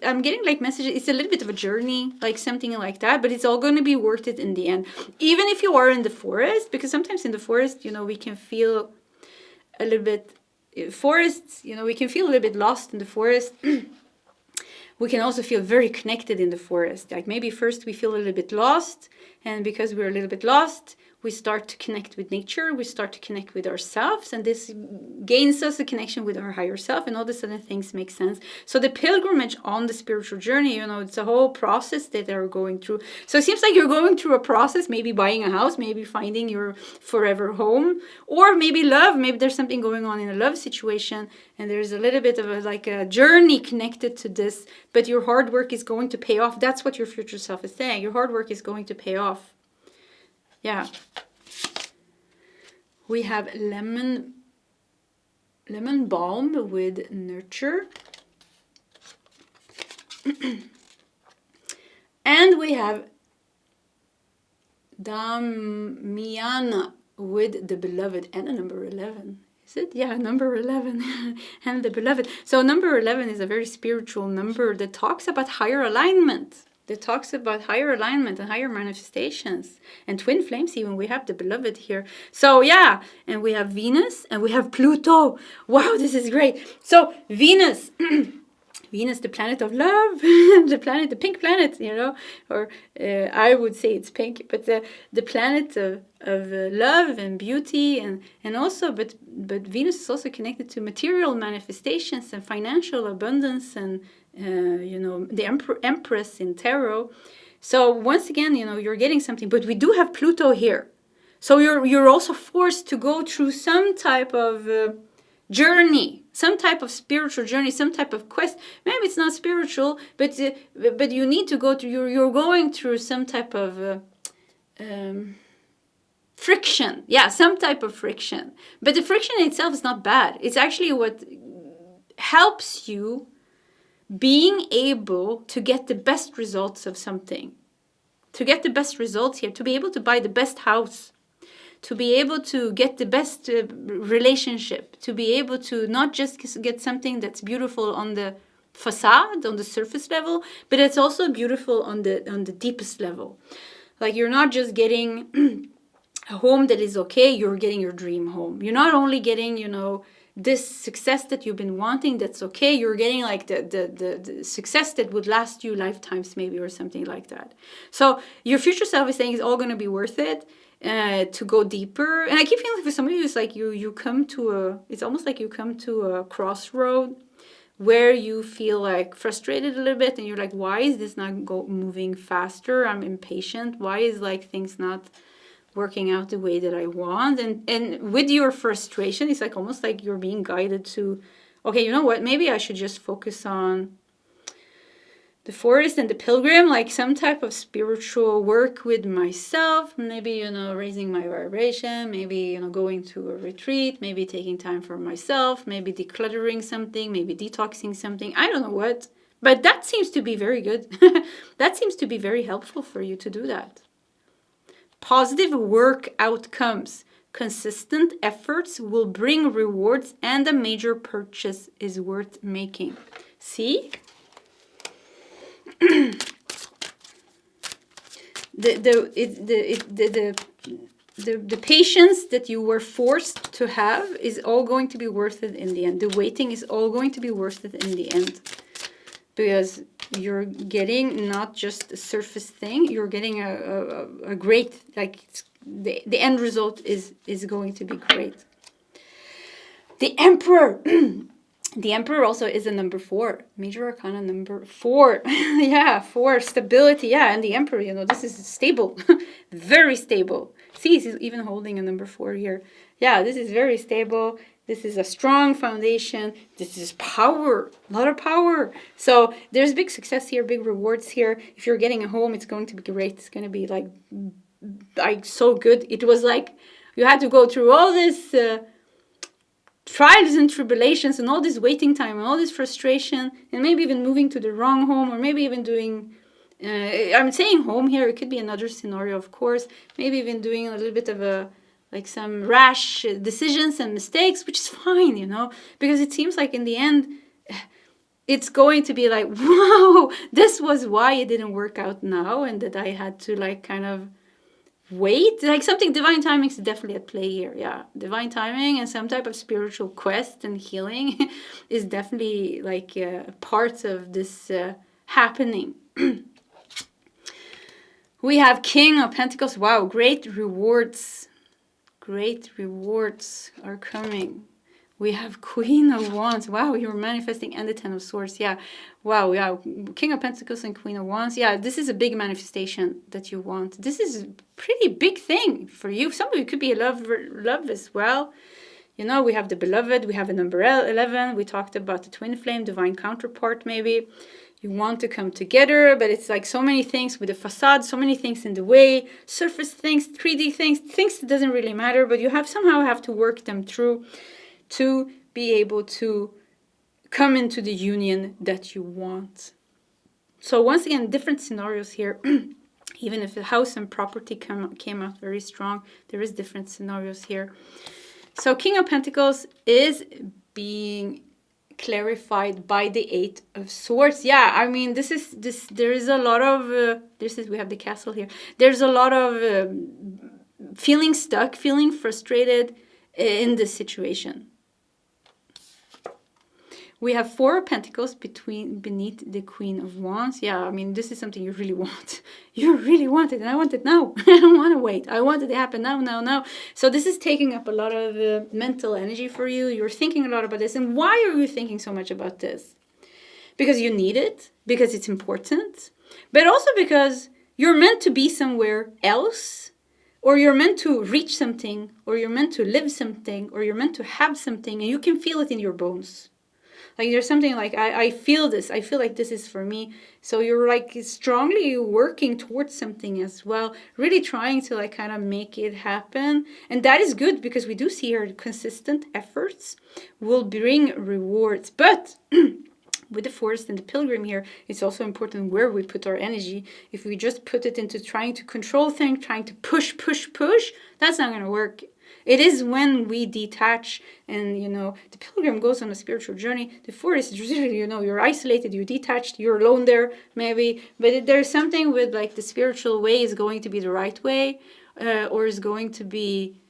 I'm getting like messages. It's a little bit of a journey, like something like that. But it's all going to be worth it in the end. Even if you are in the forest, because sometimes in the forest, we can feel a little bit. Forests, we can feel a little bit lost in the forest. We can also feel very connected in the forest. Like maybe first we feel a little bit lost, and because we're a little bit lost, we start to connect with nature, we start to connect with ourselves, and this gains us a connection with our higher self, and all the sudden things make sense. So the pilgrimage on the spiritual journey, it's a whole process that they're going through. So it seems like you're going through a process, maybe buying a house, maybe finding your forever home, or maybe love. Maybe there's something going on in a love situation, and there's a little bit of a journey connected to this, but your hard work is going to pay off. That's what your future self is saying. Your hard work is going to pay off. Yeah. We have lemon balm with nurture. And we have Damiana with the beloved and a number 11. Is it? Yeah, number 11 and the beloved. So number 11 is a very spiritual number that talks about higher alignment. That talks about higher alignment and higher manifestations and twin flames. Even we have the beloved here. So yeah, and we have Venus and we have Pluto. Wow, this is great. So Venus, Venus, the planet of love, the pink planet, or I would say it's pink, but the planet of love and beauty, and also, but Venus is also connected to material manifestations and financial abundance, and the Empress in tarot. So once again, you're getting something, but we do have Pluto here. So you're also forced to go through some type of journey, some type of spiritual journey, some type of quest. Maybe it's not spiritual, but you need to go through. You're going through some type of friction. Yeah, some type of friction. But the friction itself is not bad. It's actually what helps you being able to get the best results of something. To get the best results here, to be able to buy the best house, to be able to get the best relationship, to be able to not just get something that's beautiful on the facade, on the surface level, but it's also beautiful on the deepest level. Like you're not just getting a home that is okay, you're getting your dream home. You're not only getting, this success that you've been wanting, that's okay, you're getting like the success that would last you lifetimes maybe, or something like that. So your future self is saying it's all going to be worth it to go deeper. And I keep feeling for some of you, it's like you come to it's almost like you come to a crossroad where you feel like frustrated a little bit, and you're like, why is this not moving faster? I'm impatient. Why is like things not working out the way that I want? And with your frustration, it's like almost like you're being guided to, okay, you know what, maybe I should just focus on the forest and the pilgrim, like some type of spiritual work with myself, maybe, raising my vibration, maybe, going to a retreat, maybe taking time for myself, maybe decluttering something, maybe detoxing something, I don't know what, but that seems to be very good. That seems to be very helpful for you to do that. Positive work outcomes. Consistent efforts will bring rewards, and a major purchase is worth making. See? The patience that you were forced to have is all going to be worth it in the end. The waiting is all going to be worth it in the end. Because you're getting not just a surface thing, you're getting a great, like, the end result is going to be great. The Emperor. The Emperor also is a number 4. Major Arcana number 4. Yeah, 4. Stability. Yeah, and the Emperor, this is stable. Very stable. See, he's even holding a number 4 here. Yeah, this is very stable. This is a strong foundation. This is power. A lot of power. So there's big success here, big rewards here. If you're getting a home, it's going to be great. It's going to be like so good. It was like you had to go through all this trials and tribulations and all this waiting time and all this frustration, and maybe even moving to the wrong home, or maybe even doing, I'm saying home here, it could be another scenario, of course, maybe even doing a little bit of some rash decisions and mistakes, which is fine, because it seems like in the end, it's going to be like, wow, this was why it didn't work out now, and that I had to kind of wait. Like something, divine timing is definitely at play here. Yeah, divine timing and some type of spiritual quest and healing is definitely part of this happening. We have King of Pentacles. Wow, great rewards. Great rewards are coming. We have Queen of Wands. Wow, you're manifesting, and the Ten of Swords. Yeah. Wow, yeah. King of Pentacles and Queen of Wands. Yeah, this is a big manifestation that you want. This is a pretty big thing for you. Some of you could be love as well. You know, we have the Beloved. We have a number 11. We talked about the twin flame, divine counterpart maybe. You want to come together, but it's like so many things with the facade, so many things in the way, surface things, 3D things that doesn't really matter, but you somehow have to work them through to be able to come into the union that you want. So once again, different scenarios here. Even if the house and property came out very strong, there is different scenarios here. So King of Pentacles is being clarified by the Eight of Swords. Yeah, I mean, there is a lot of, we have the castle here. There's a lot of feeling stuck, feeling frustrated in this situation. We have Four of Pentacles beneath the Queen of Wands. Yeah, I mean, this is something you really want. You really want it, and I want it now. I don't want to wait. I want it to happen now. So this is taking up a lot of mental energy for you. You're thinking a lot about this. And why are you thinking so much about this? Because you need it, because it's important, but also because you're meant to be somewhere else, or you're meant to reach something, or you're meant to live something, or you're meant to have something, and you can feel it in your bones. Like there's something like, I feel this. I feel like this is for me. So you're like strongly working towards something as well. Really trying to like kind of make it happen. And that is good because we do see here consistent efforts will bring rewards. But with the Forest and the Pilgrim here, it's also important where we put our energy. If we just put it into trying to control things, trying to push, that's not going to work. It is when we detach and, you know, the Pilgrim goes on a spiritual journey. The Forest is usually, you know, you're isolated, you're detached, you're alone there, maybe. But there's something with, like, the spiritual way is going to be the right way or is going to be...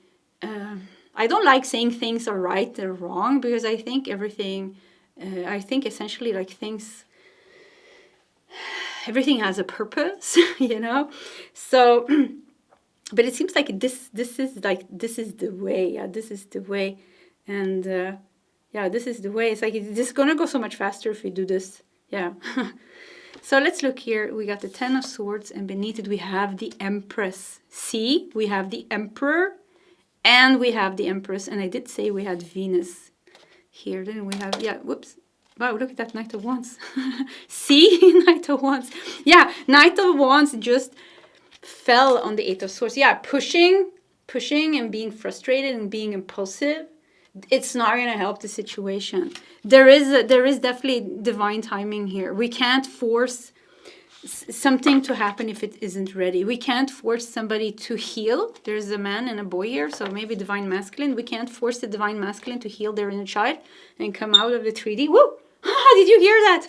I don't like saying things are right or wrong because I think everything... I think essentially, like, things... Everything has a purpose, you know? So... But it seems like this is the way. Yeah, this is the way. And yeah, this is the way. It's like this is going to go so much faster if we do this. Yeah. So let's look here. We got the Ten of Swords and beneath it we have the Empress. See, we have the Emperor and we have the Empress. And I did say we had Venus here. Then we have, yeah, whoops. Wow, look at that Knight of Wands. See, Knight of Wands. Yeah, Knight of Wands just... fell on the Eight of Swords. Yeah, pushing and being frustrated and being impulsive. It's not going to help the situation. There is definitely divine timing here. We can't force something to happen if it isn't ready. We can't force somebody to heal. There's a man and a boy here, so maybe divine masculine. We can't force the divine masculine to heal their inner child and come out of the 3D. Woo! Did you hear that?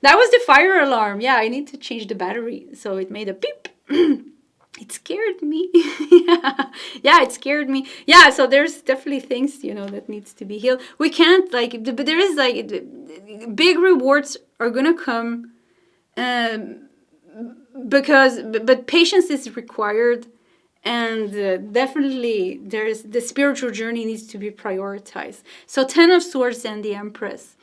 That was the fire alarm. Yeah, I need to change the battery. So it made a beep. It scared me. Yeah, it scared me. Yeah, so there's definitely things, you know, that needs to be healed. We can't, like, but there is, like, big rewards are going to come but patience is required. And definitely there's the spiritual journey needs to be prioritized. So Ten of Swords and the Empress.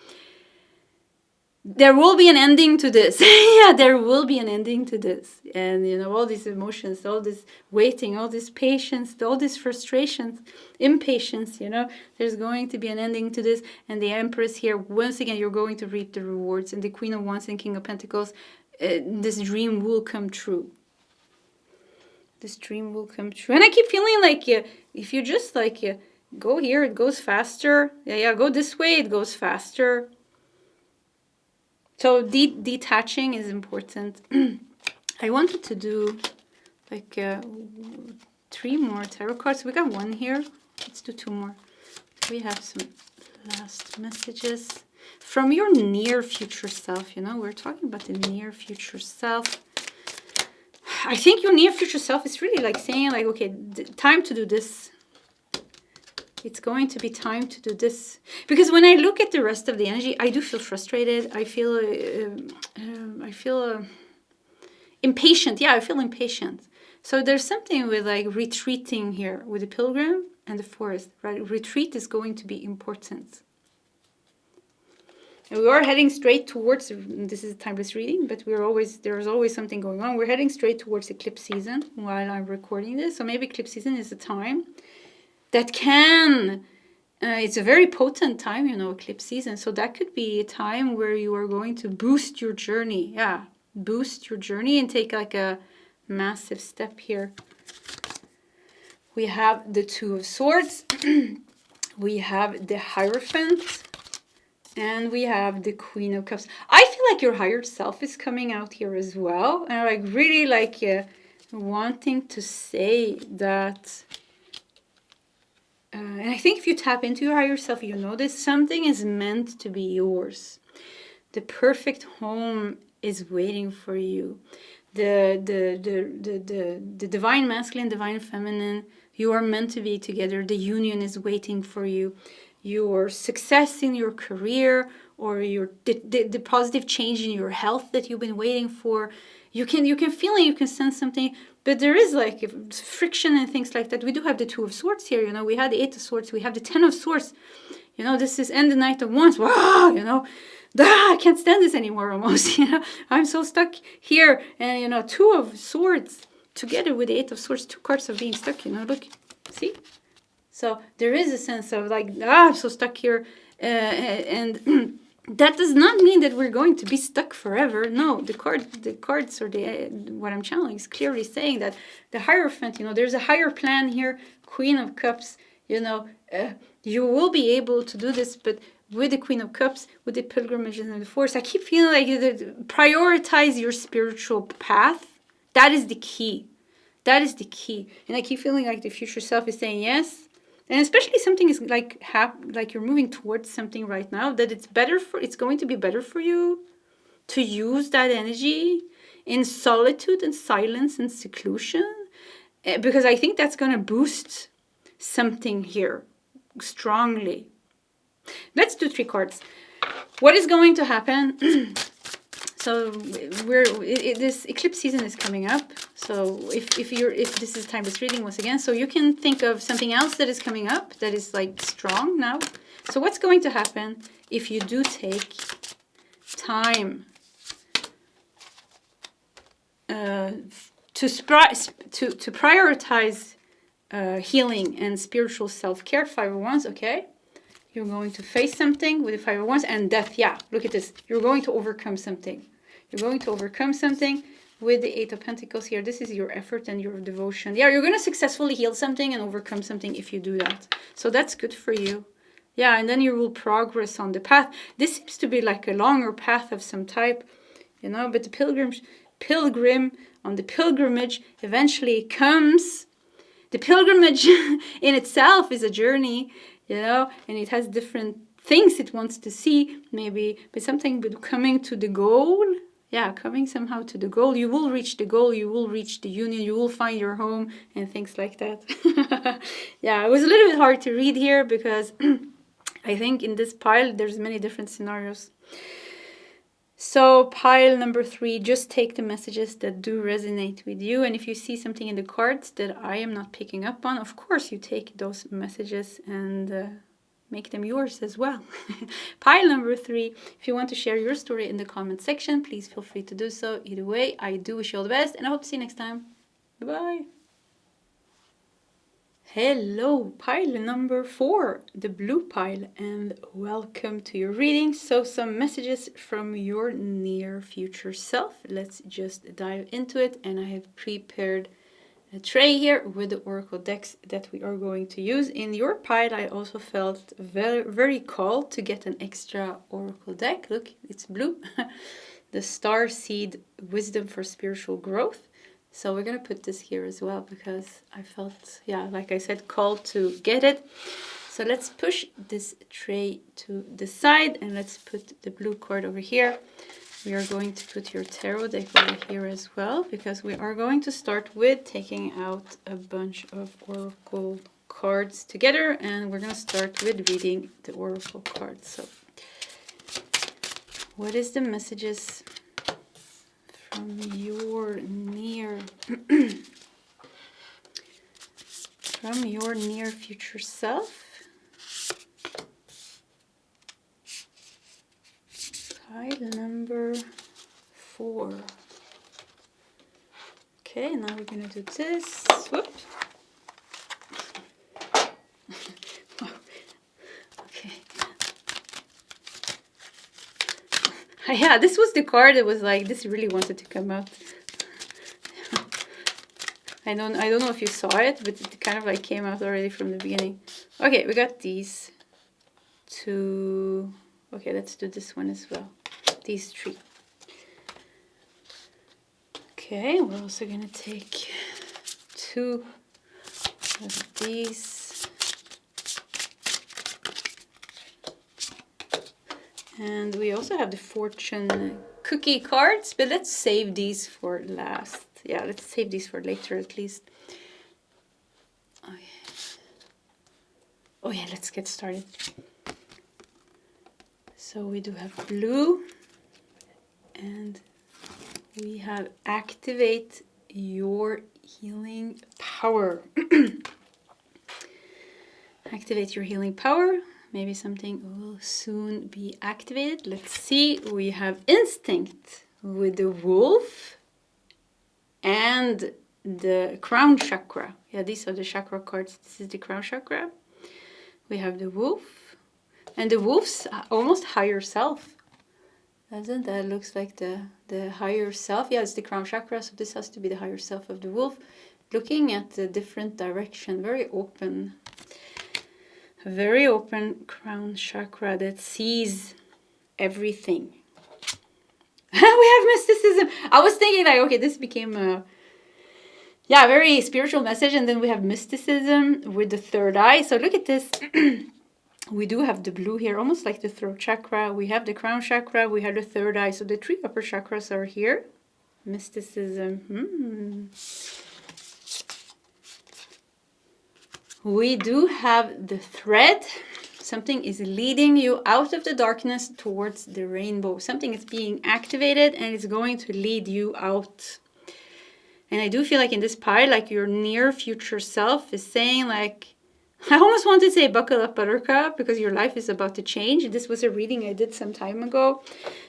There will be an ending to this. Yeah, there will be an ending to this. And, you know, all these emotions, all this waiting, all this patience, all this frustrations, impatience, you know, there's going to be an ending to this. And the Empress here, once again, you're going to reap the rewards. And the Queen of Wands and King of Pentacles, this dream will come true. This dream will come true. And I keep feeling like if you just, like, go here, it goes faster. Yeah, go this way, it goes faster. So detaching is important. I wanted to do like 3 more tarot cards. We got 1 here. Let's do 2 more. We have some last messages from your near future self. You know, we're talking about the near future self. I think your near future self is really like saying like, okay, time to do this. It's going to be time to do this. Because when I look at the rest of the energy, I do feel frustrated. I feel impatient. Yeah, I feel impatient. So there's something with like retreating here with the pilgrim and the forest, right? Retreat is going to be important. And we are heading straight towards, this is a timeless reading, but there's always something going on. We're heading straight towards eclipse season while I'm recording this. So maybe eclipse season is a time that can, it's a very potent time, you know, eclipse season. So that could be a time where you are going to boost your journey. Yeah, boost your journey and take like a massive step here. We have the Two of Swords. We have the Hierophant. And we have the Queen of Cups. I feel like your higher self is coming out here as well. And like really like wanting to say that. And I think if you tap into your higher self, you notice something is meant to be yours. The perfect home is waiting for you. The divine masculine, divine feminine, you are meant to be together. The union is waiting for you. Your success in your career or the positive change in your health that you've been waiting for, you can feel it, you can sense something, but there is like friction and things like that. We do have the Two of Swords here, you know, we have the Eight of Swords, we have the Ten of Swords, you know, this is and the Knight of Wands. Wow, you know, I can't stand this anymore almost, you know, I'm so stuck here. And you know, Two of Swords together with the Eight of Swords, two cards of being stuck, you know, look, see. So there is a sense of like, I'm so stuck here. And that does not mean that we're going to be stuck forever. No, the cards or what I'm channeling is clearly saying that the Hierophant, you know, there's a higher plan here. Queen of Cups, you know, you will be able to do this, but with the Queen of Cups, with the pilgrimage and the force, I keep feeling like prioritize your spiritual path. That is the key. That is the key. And I keep feeling like the future self is saying yes. And especially something is like you're moving towards something right now that it's going to be better for you to use that energy in solitude and silence and seclusion, because I think that's going to boost something here strongly. Let's do 3 cards. What is going to happen? So this eclipse season is coming up. So if this is timeless reading once again, so you can think of something else that is coming up that is like strong now. So what's going to happen if you do take time to prioritize healing and spiritual self-care? 5 of Wands, okay. You're going to face something with the 5 of Wands and death. Yeah, look at this. You're going to overcome something. You're going to overcome something with the 8 of Pentacles here. This is your effort and your devotion. Yeah, you're going to successfully heal something and overcome something if you do that. So that's good for you. Yeah, and then you will progress on the path. This seems to be like a longer path of some type, you know, but the pilgrim on the pilgrimage eventually comes. The pilgrimage in itself is a journey, you know, and it has different things it wants to see, maybe, but something with coming to the goal. Yeah, coming somehow to the goal. You will reach the goal, you will reach the union, you will find your home and things like that. Yeah, it was a little bit hard to read here because I think in this pile there's many different scenarios. So pile number 3, just take the messages that do resonate with you. And if you see something in the cards that I am not picking up on, of course you take those messages and make them yours as well. Pile number 3, if you want to share your story in the comment section, please feel free to do so. Either way, I do wish you all the best and I hope to see you next time. Bye-bye. Hello, pile number 4, the blue pile, and welcome to your reading. So some messages from your near future self. Let's just dive into it, and I have prepared a tray here with the oracle decks that we are going to use. In your pile, I also felt very called to get an extra oracle deck. Look, it's blue. The Star Seed Wisdom for Spiritual Growth. So we're going to put this here as well because I felt, yeah, like I said, called to get it. So let's push this tray to the side and let's put the blue card over here. We are going to put your tarot deck over here as well because we are going to start with taking out a bunch of oracle cards together, and we're going to start with reading the oracle cards. So what is the messages from your near from your near future self. Pile number 4. Okay, now we're gonna do this. Whoop. Okay. Yeah, this was the card that was like, this really wanted to come out. I don't know if you saw it, but it kind of like came out already from the beginning. Okay, we got these 2. Okay, let's do this one as well. These 3. Okay, we're also gonna take 2 of these. And we also have the fortune cookie cards, but let's save these for last. Yeah, let's save these for later at least. Okay. Oh yeah, let's get started. So we do have blue, and we have activate your healing power. Activate your healing power. Maybe something will soon be activated. Let's see. We have instinct with the wolf and the crown chakra. Yeah, these are the chakra cards. This is the crown chakra. We have the wolf. And the wolf's almost higher self. Doesn't that looks like the higher self? Yeah, it's the crown chakra, so this has to be the higher self of the wolf. Looking at the different direction, very open. A very open crown chakra that sees everything. We have mysticism. I was thinking like, okay, this became a very spiritual message, and then we have mysticism with the third eye. So look at this. We do have the blue here, almost like the throat chakra. We have the crown chakra. We have the third eye. So the 3 upper chakras are here. Mysticism. We do have the thread. Something is leading you out of the darkness towards the rainbow. Something is being activated and it's going to lead you out. And I do feel like in this pile, like your near future self is saying like, I almost want to say buckle up, buttercup, because your life is about to change. This was a reading I did some time ago,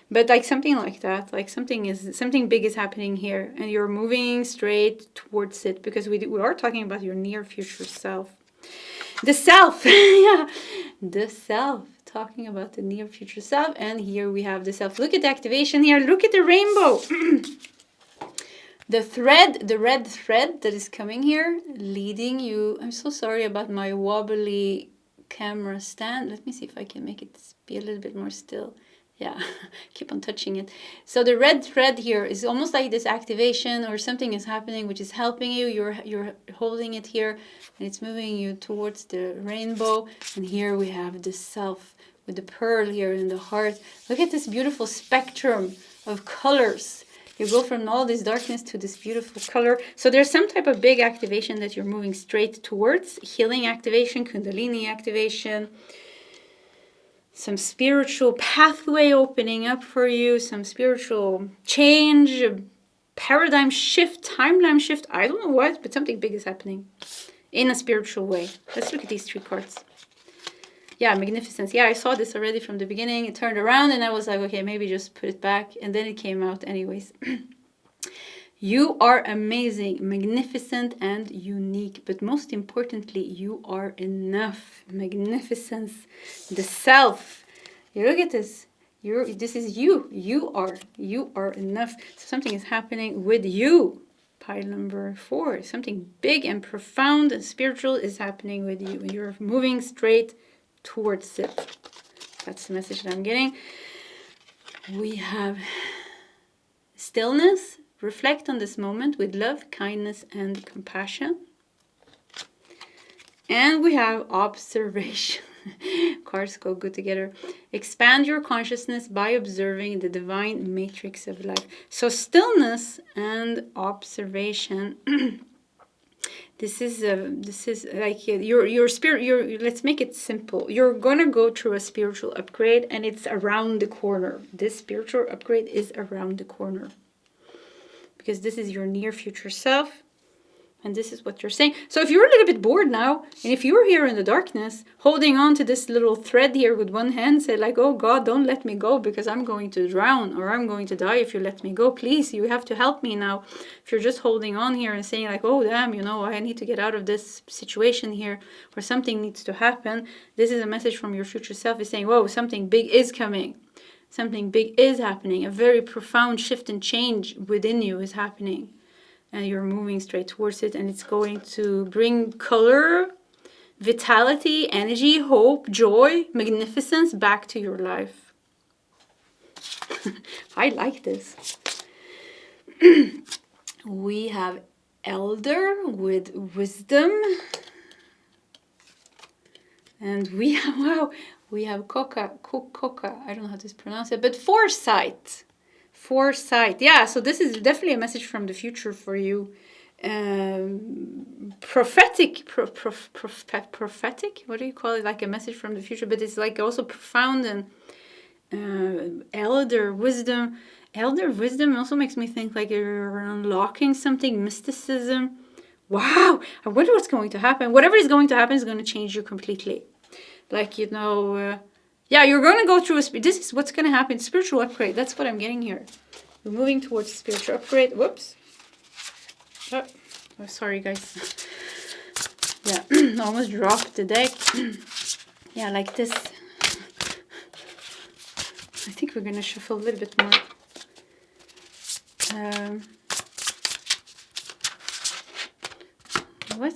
but like something like that, like something big is happening here, and you're moving straight towards it, because we are talking about your near future self, the self, yeah, the self. Talking about the near future self, and here we have the self. Look at the activation here. Look at the rainbow. The thread, the red thread that is coming here, leading you. I'm so sorry about my wobbly camera stand. Let me see if I can make it be a little bit more still. Yeah, keep on touching it. So the red thread here is almost like this activation, or something is happening which is helping you. You're holding it here, and it's moving you towards the rainbow. And here we have the self with the pearl here in the heart. Look at this beautiful spectrum of colors. You go from all this darkness to this beautiful color. So there's some type of big activation that you're moving straight towards. Healing activation, kundalini activation. Some spiritual pathway opening up for you. Some spiritual change, paradigm shift, timeline shift. I don't know what, but something big is happening in a spiritual way. Let's look at these 3 cards. Yeah, magnificence. Yeah, I saw this already from the beginning. It turned around and I was like, okay, maybe just put it back. And then it came out anyways. You are amazing, magnificent, and unique. But most importantly, you are enough. Magnificence. The self. You look at this. This is you. You are enough. So something is happening with you. Pile number 4. Something big and profound and spiritual is happening with you. You're moving straight towards it. That's the message that I'm getting. We have stillness. Reflect on this moment with love, kindness, and compassion. And we have observation. Cards go good together. Expand your consciousness by observing the divine matrix of life. So stillness and observation. This is like your spirit. Let's make it simple. You're gonna go through a spiritual upgrade, and it's around the corner. This spiritual upgrade is around the corner. because this is your near future self. And this is what you're saying. So if you're a little bit bored now, and if you're here in the darkness, holding on to this little thread here with one hand, say like, oh God, don't let me go because I'm going to drown or I'm going to die if you let me go. Please, you have to help me now. If you're just holding on here and saying like, oh damn, you know, I need to get out of this situation here or something needs to happen. This is a message from your future self is saying, whoa, something big is coming. Something big is happening. A very profound shift and change within you is happening. And you're moving straight towards it, and it's going to bring color, vitality, energy, hope, joy, magnificence back to your life. I like this. We have elder with wisdom. And we have, wow, we have coca, I don't know how to pronounce it, but foresight. Foresight. Yeah, so this is definitely a message from the future for you. Prophetic. What do you call it? Like a message from the future, but it's like also profound and elder wisdom. Elder wisdom also makes me think like you're unlocking something, mysticism. Wow, I wonder what's going to happen. Whatever is going to happen is going to change you completely. Like, you know... yeah, you're going to go through this is what's going to happen. Spiritual upgrade. That's what I'm getting here. We're moving towards spiritual upgrade. Whoops. Oh, sorry, guys. Yeah, I almost dropped the deck. Yeah, like this. I think we're going to shuffle a little bit more.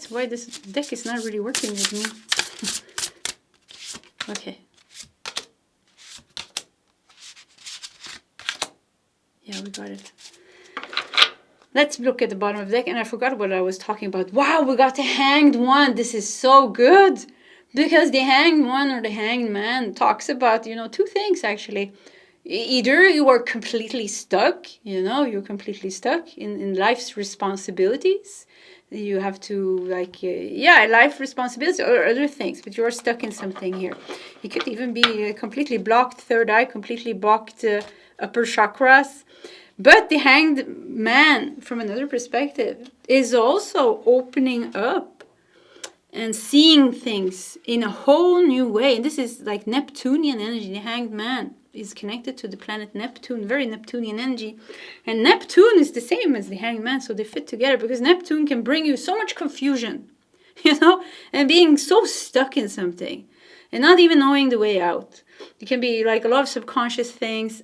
Why this deck is not really working with me? Okay. Yeah, we got it. Let's look at the bottom of the deck. And I forgot what I was talking about. Wow, we got the Hanged One. This is so good. Because the Hanged One or the Hanged Man talks about, you know, two things actually. Either you are completely stuck, you know, you're completely stuck in life's responsibilities. You have to, like, life responsibilities or other things. But you're stuck in something here. It could even be completely blocked third eye, completely blocked upper chakras. But the Hanged Man, from another perspective, is also opening up and seeing things in a whole new way. And this is like Neptunian energy. The Hanged Man is connected to the planet Neptune, very Neptunian energy. And Neptune is the same as the Hanged Man, so they fit together because Neptune can bring you so much confusion, you know, and being so stuck in something and not even knowing the way out. It can be like a lot of subconscious things.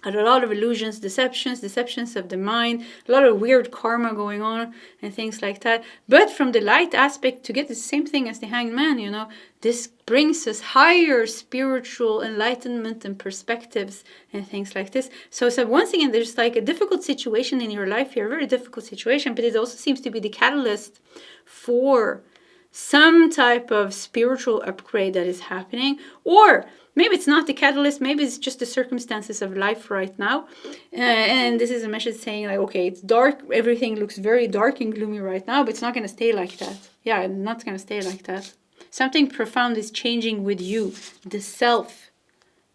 A lot of illusions, deceptions of the mind, a lot of weird karma going on and things like that. But from the light aspect, to get the same thing as the Hanged Man, you know, this brings us higher spiritual enlightenment and perspectives and things like this. So once again, there's like a difficult situation in your life here, a very difficult situation, but it also seems to be the catalyst for some type of spiritual upgrade that is happening. Or maybe it's not the catalyst, maybe it's just the circumstances of life right now. And this is a message saying like, okay, it's dark, everything looks very dark and gloomy right now, but it's not going to stay like that. Yeah, not going to stay like that. Something profound is changing with you, the self.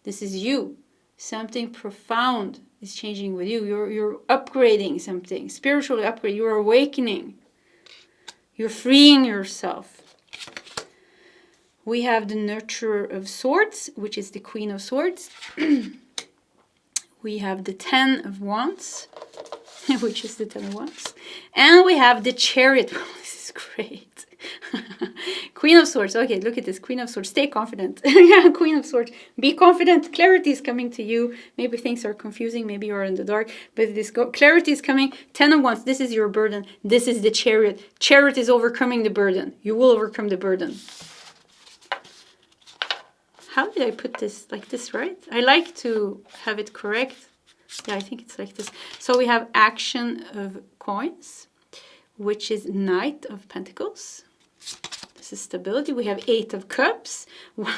This is you. Something profound is changing with you. You're upgrading something, spiritually upgrade. You're awakening. You're freeing yourself. We have the Nurturer of Swords, which is the Queen of Swords. We have the Ten of Wands, which is the Ten of Wands. And we have the Chariot. This is great. Queen of Swords. Okay, look at this. Queen of Swords. Stay confident. Yeah, Queen of Swords. Be confident. Clarity is coming to you. Maybe things are confusing. Maybe you're in the dark. But this clarity is coming. Ten of Wands. This is your burden. This is the Chariot. Chariot is overcoming the burden. You will overcome the burden. How did I put this? Like this, right? I like to have it correct. Yeah, I think it's like this. So we have Action of Coins, which is Knight of Pentacles. This is stability. We have Eight of Cups. Look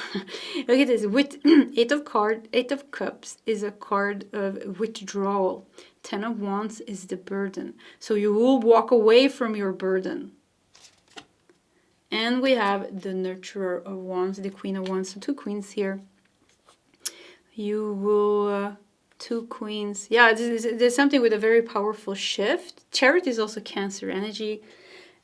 at this. With Eight of Cups is a card of withdrawal. Ten of Wands is the burden. So you will walk away from your burden. And we have the Nurturer of Wands, the Queen of Wands. So two queens here. You will 2 queens. Yeah, there's something with a very powerful shift. Chariot is also Cancer energy.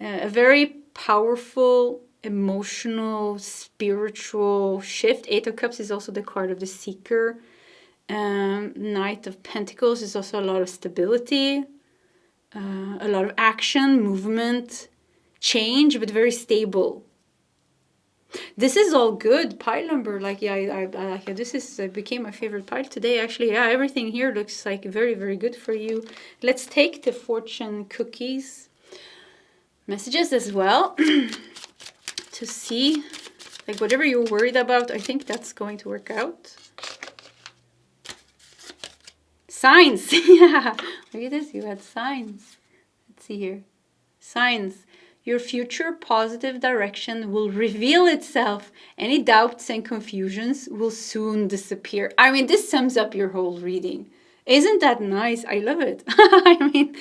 A very powerful, emotional, spiritual shift. 8 of Cups is also the card of the seeker. Knight of Pentacles is also a lot of stability. A lot of action, movement, change, but very stable. This is all good. Pile number, like, yeah, I like it. This is became my favorite pile today, actually. Yeah, everything here looks like very, very good for you. Let's take the fortune cookies messages as well to see, like, whatever you're worried about, I think that's going to work out. Signs. Yeah, look at this. You had signs. Let's see here. Signs. Your future positive direction will reveal itself. Any doubts and confusions will soon disappear. I mean, this sums up your whole reading. Isn't that nice? I love it. I mean,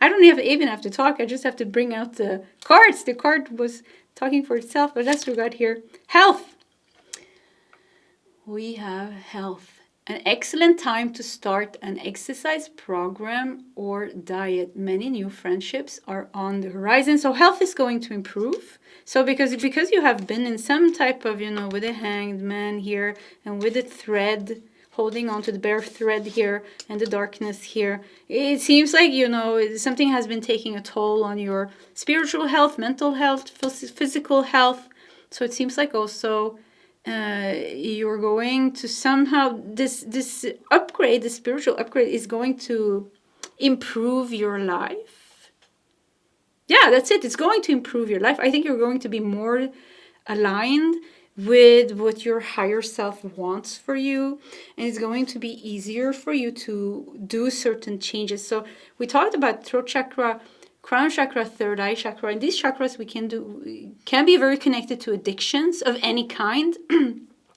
I don't even have to talk. I just have to bring out the cards. The card was talking for itself, but that's what we got here. Health. We have health. An excellent time to start an exercise program or diet. Many new friendships are on the horizon. So health is going to improve. So because you have been in some type of, with a hanged man here and with a thread, holding on to the bare thread here and the darkness here, it seems like, something has been taking a toll on your spiritual health, mental health, physical health. So it seems like also you're going to somehow, this upgrade, the spiritual upgrade, is going to improve your life. Yeah, that's it. It's going to improve your life. I think you're going to be more aligned with what your higher self wants for you, and it's going to be easier for you to do certain changes. So we talked about throat chakra, crown chakra, third eye chakra, and these chakras can be very connected to addictions of any kind.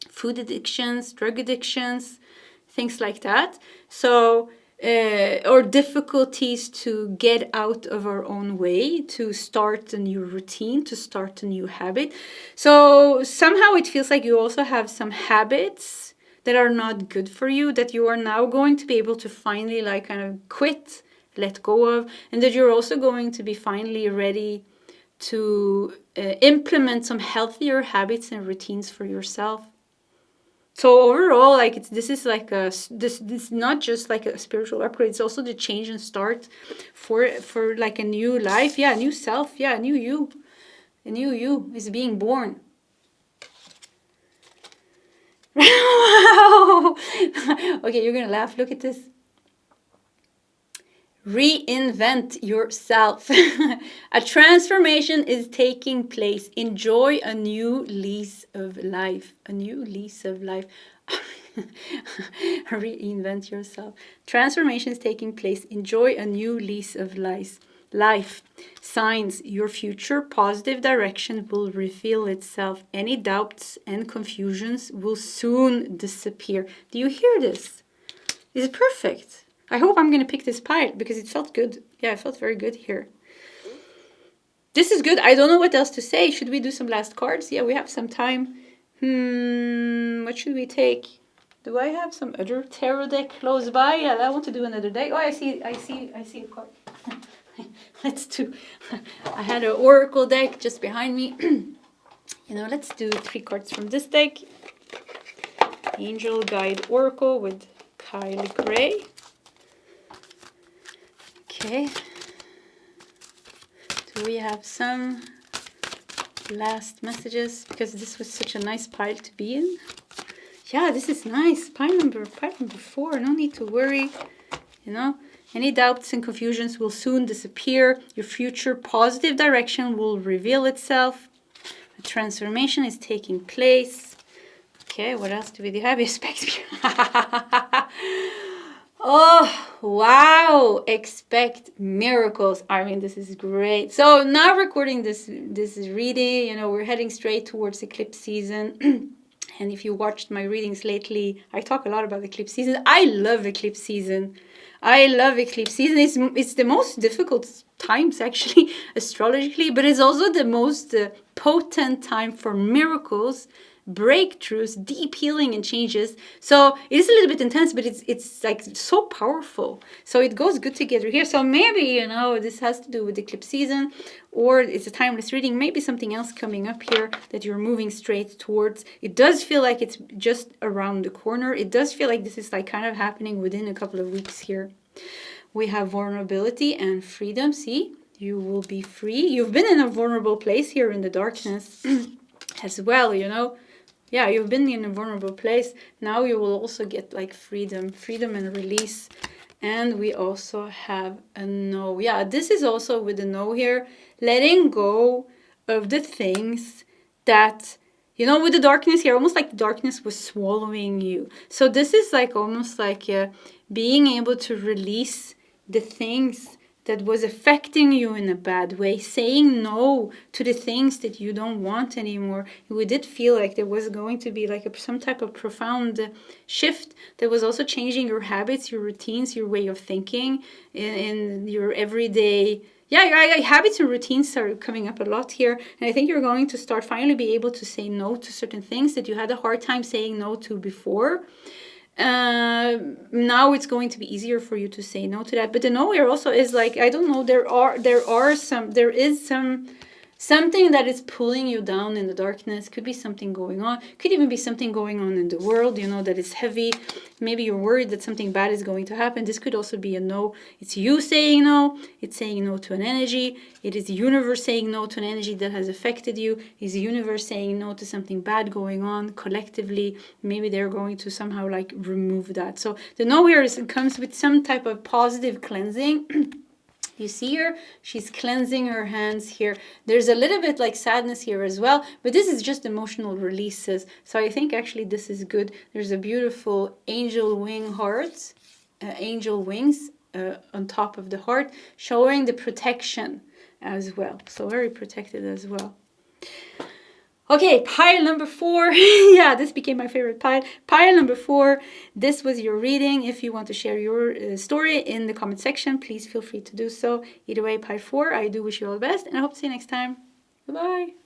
Food addictions, drug addictions, things like that. So or difficulties to get out of our own way, to start a new routine, to start a new habit. So somehow it feels like you also have some habits that are not good for you, that you are now going to be able to finally kind of quit, let go of, and that you're also going to be finally ready to implement some healthier habits and routines for yourself. So overall, this is not just like a spiritual upgrade. It's also the change and start for like a new life. Yeah, a new self. Yeah, a new you. A new you is being born. Wow. Okay, you're gonna laugh. Look at this. Reinvent yourself. A transformation is taking place. Enjoy a new lease of life. A new lease of life. Reinvent yourself. Transformation is taking place. Enjoy a new lease of life. Signs. Your future positive direction will reveal itself. Any doubts and confusions will soon disappear. Do you hear this? Is it perfect? I hope I'm going to pick this pile because it felt good. Yeah, it felt very good here. This is good. I don't know what else to say. Should we do some last cards? Yeah, we have some time. What should we take? Do I have some other tarot deck close by? Yeah, I want to do another deck. Oh, I see a card. Let's do. I had an oracle deck just behind me. Let's do 3 cards from this deck. Angel Guide Oracle with Kyle Gray. Okay, do we have some last messages? Because this was such a nice pile to be in. Yeah, this is nice. Pile number 4. No need to worry. Any doubts and confusions will soon disappear. Your future positive direction will reveal itself. A transformation is taking place. Okay, what else do we have? Expect. Oh, wow. Expect miracles. I mean, this is great. So now recording this reading, we're heading straight towards eclipse season. And if you watched my readings lately, I talk a lot about eclipse season. I love eclipse season. It's the most difficult times, actually, astrologically, but it's also the most potent time for miracles breakthroughs, deep healing and changes. So it is a little bit intense, but it's like so powerful. So it goes good together here. So maybe, you know, this has to do with eclipse season, or it's a timeless reading, maybe something else coming up here that you're moving straight towards. It does feel like it's just around the corner. It does feel like this is like kind of happening within a couple of weeks here. We have vulnerability and freedom. See, you will be free. You've been in a vulnerable place here in the darkness as well, you know. Yeah, you've been in a vulnerable place. Now you will also get like freedom and release. And we also have a no. Yeah, this is also with the no here. Letting go of the things that, you know, with the darkness here, almost like the darkness was swallowing you. So this is like almost like being able to release the things that was affecting you in a bad way, saying no to the things that you don't want anymore. We did feel like there was going to be like some type of profound shift that was also changing your habits, your routines, your way of thinking in your everyday. Yeah, your habits and routines are coming up a lot here. And I think you're going to start finally be able to say no to certain things that you had a hard time saying no to before. Now it's going to be easier for you to say no to that. But the no here also is like, I don't know, there is something that is pulling you down in the darkness. Could be something going on. Could even be something going on in the world, you know, that is heavy. Maybe you're worried that something bad is going to happen. This could also be a no. It's you saying no. It's saying no to an energy. It is the universe saying no to an energy that has affected you. It's the universe saying no to something bad going on collectively. Maybe they're going to somehow like remove that. So the no here comes with some type of positive cleansing. You see her, she's cleansing her hands here. There's a little bit like sadness here as well, but this is just emotional releases. So I think actually this is good. There's a beautiful angel wing heart, angel wings on top of the heart, showing the protection as well. So very protected as well. Okay, pile number 4. Yeah, this became my favorite pile. Pile number 4. This was your reading. If you want to share your story in the comment section, please feel free to do so. Either way, pile 4, I do wish you all the best, and I hope to see you next time. Bye-bye.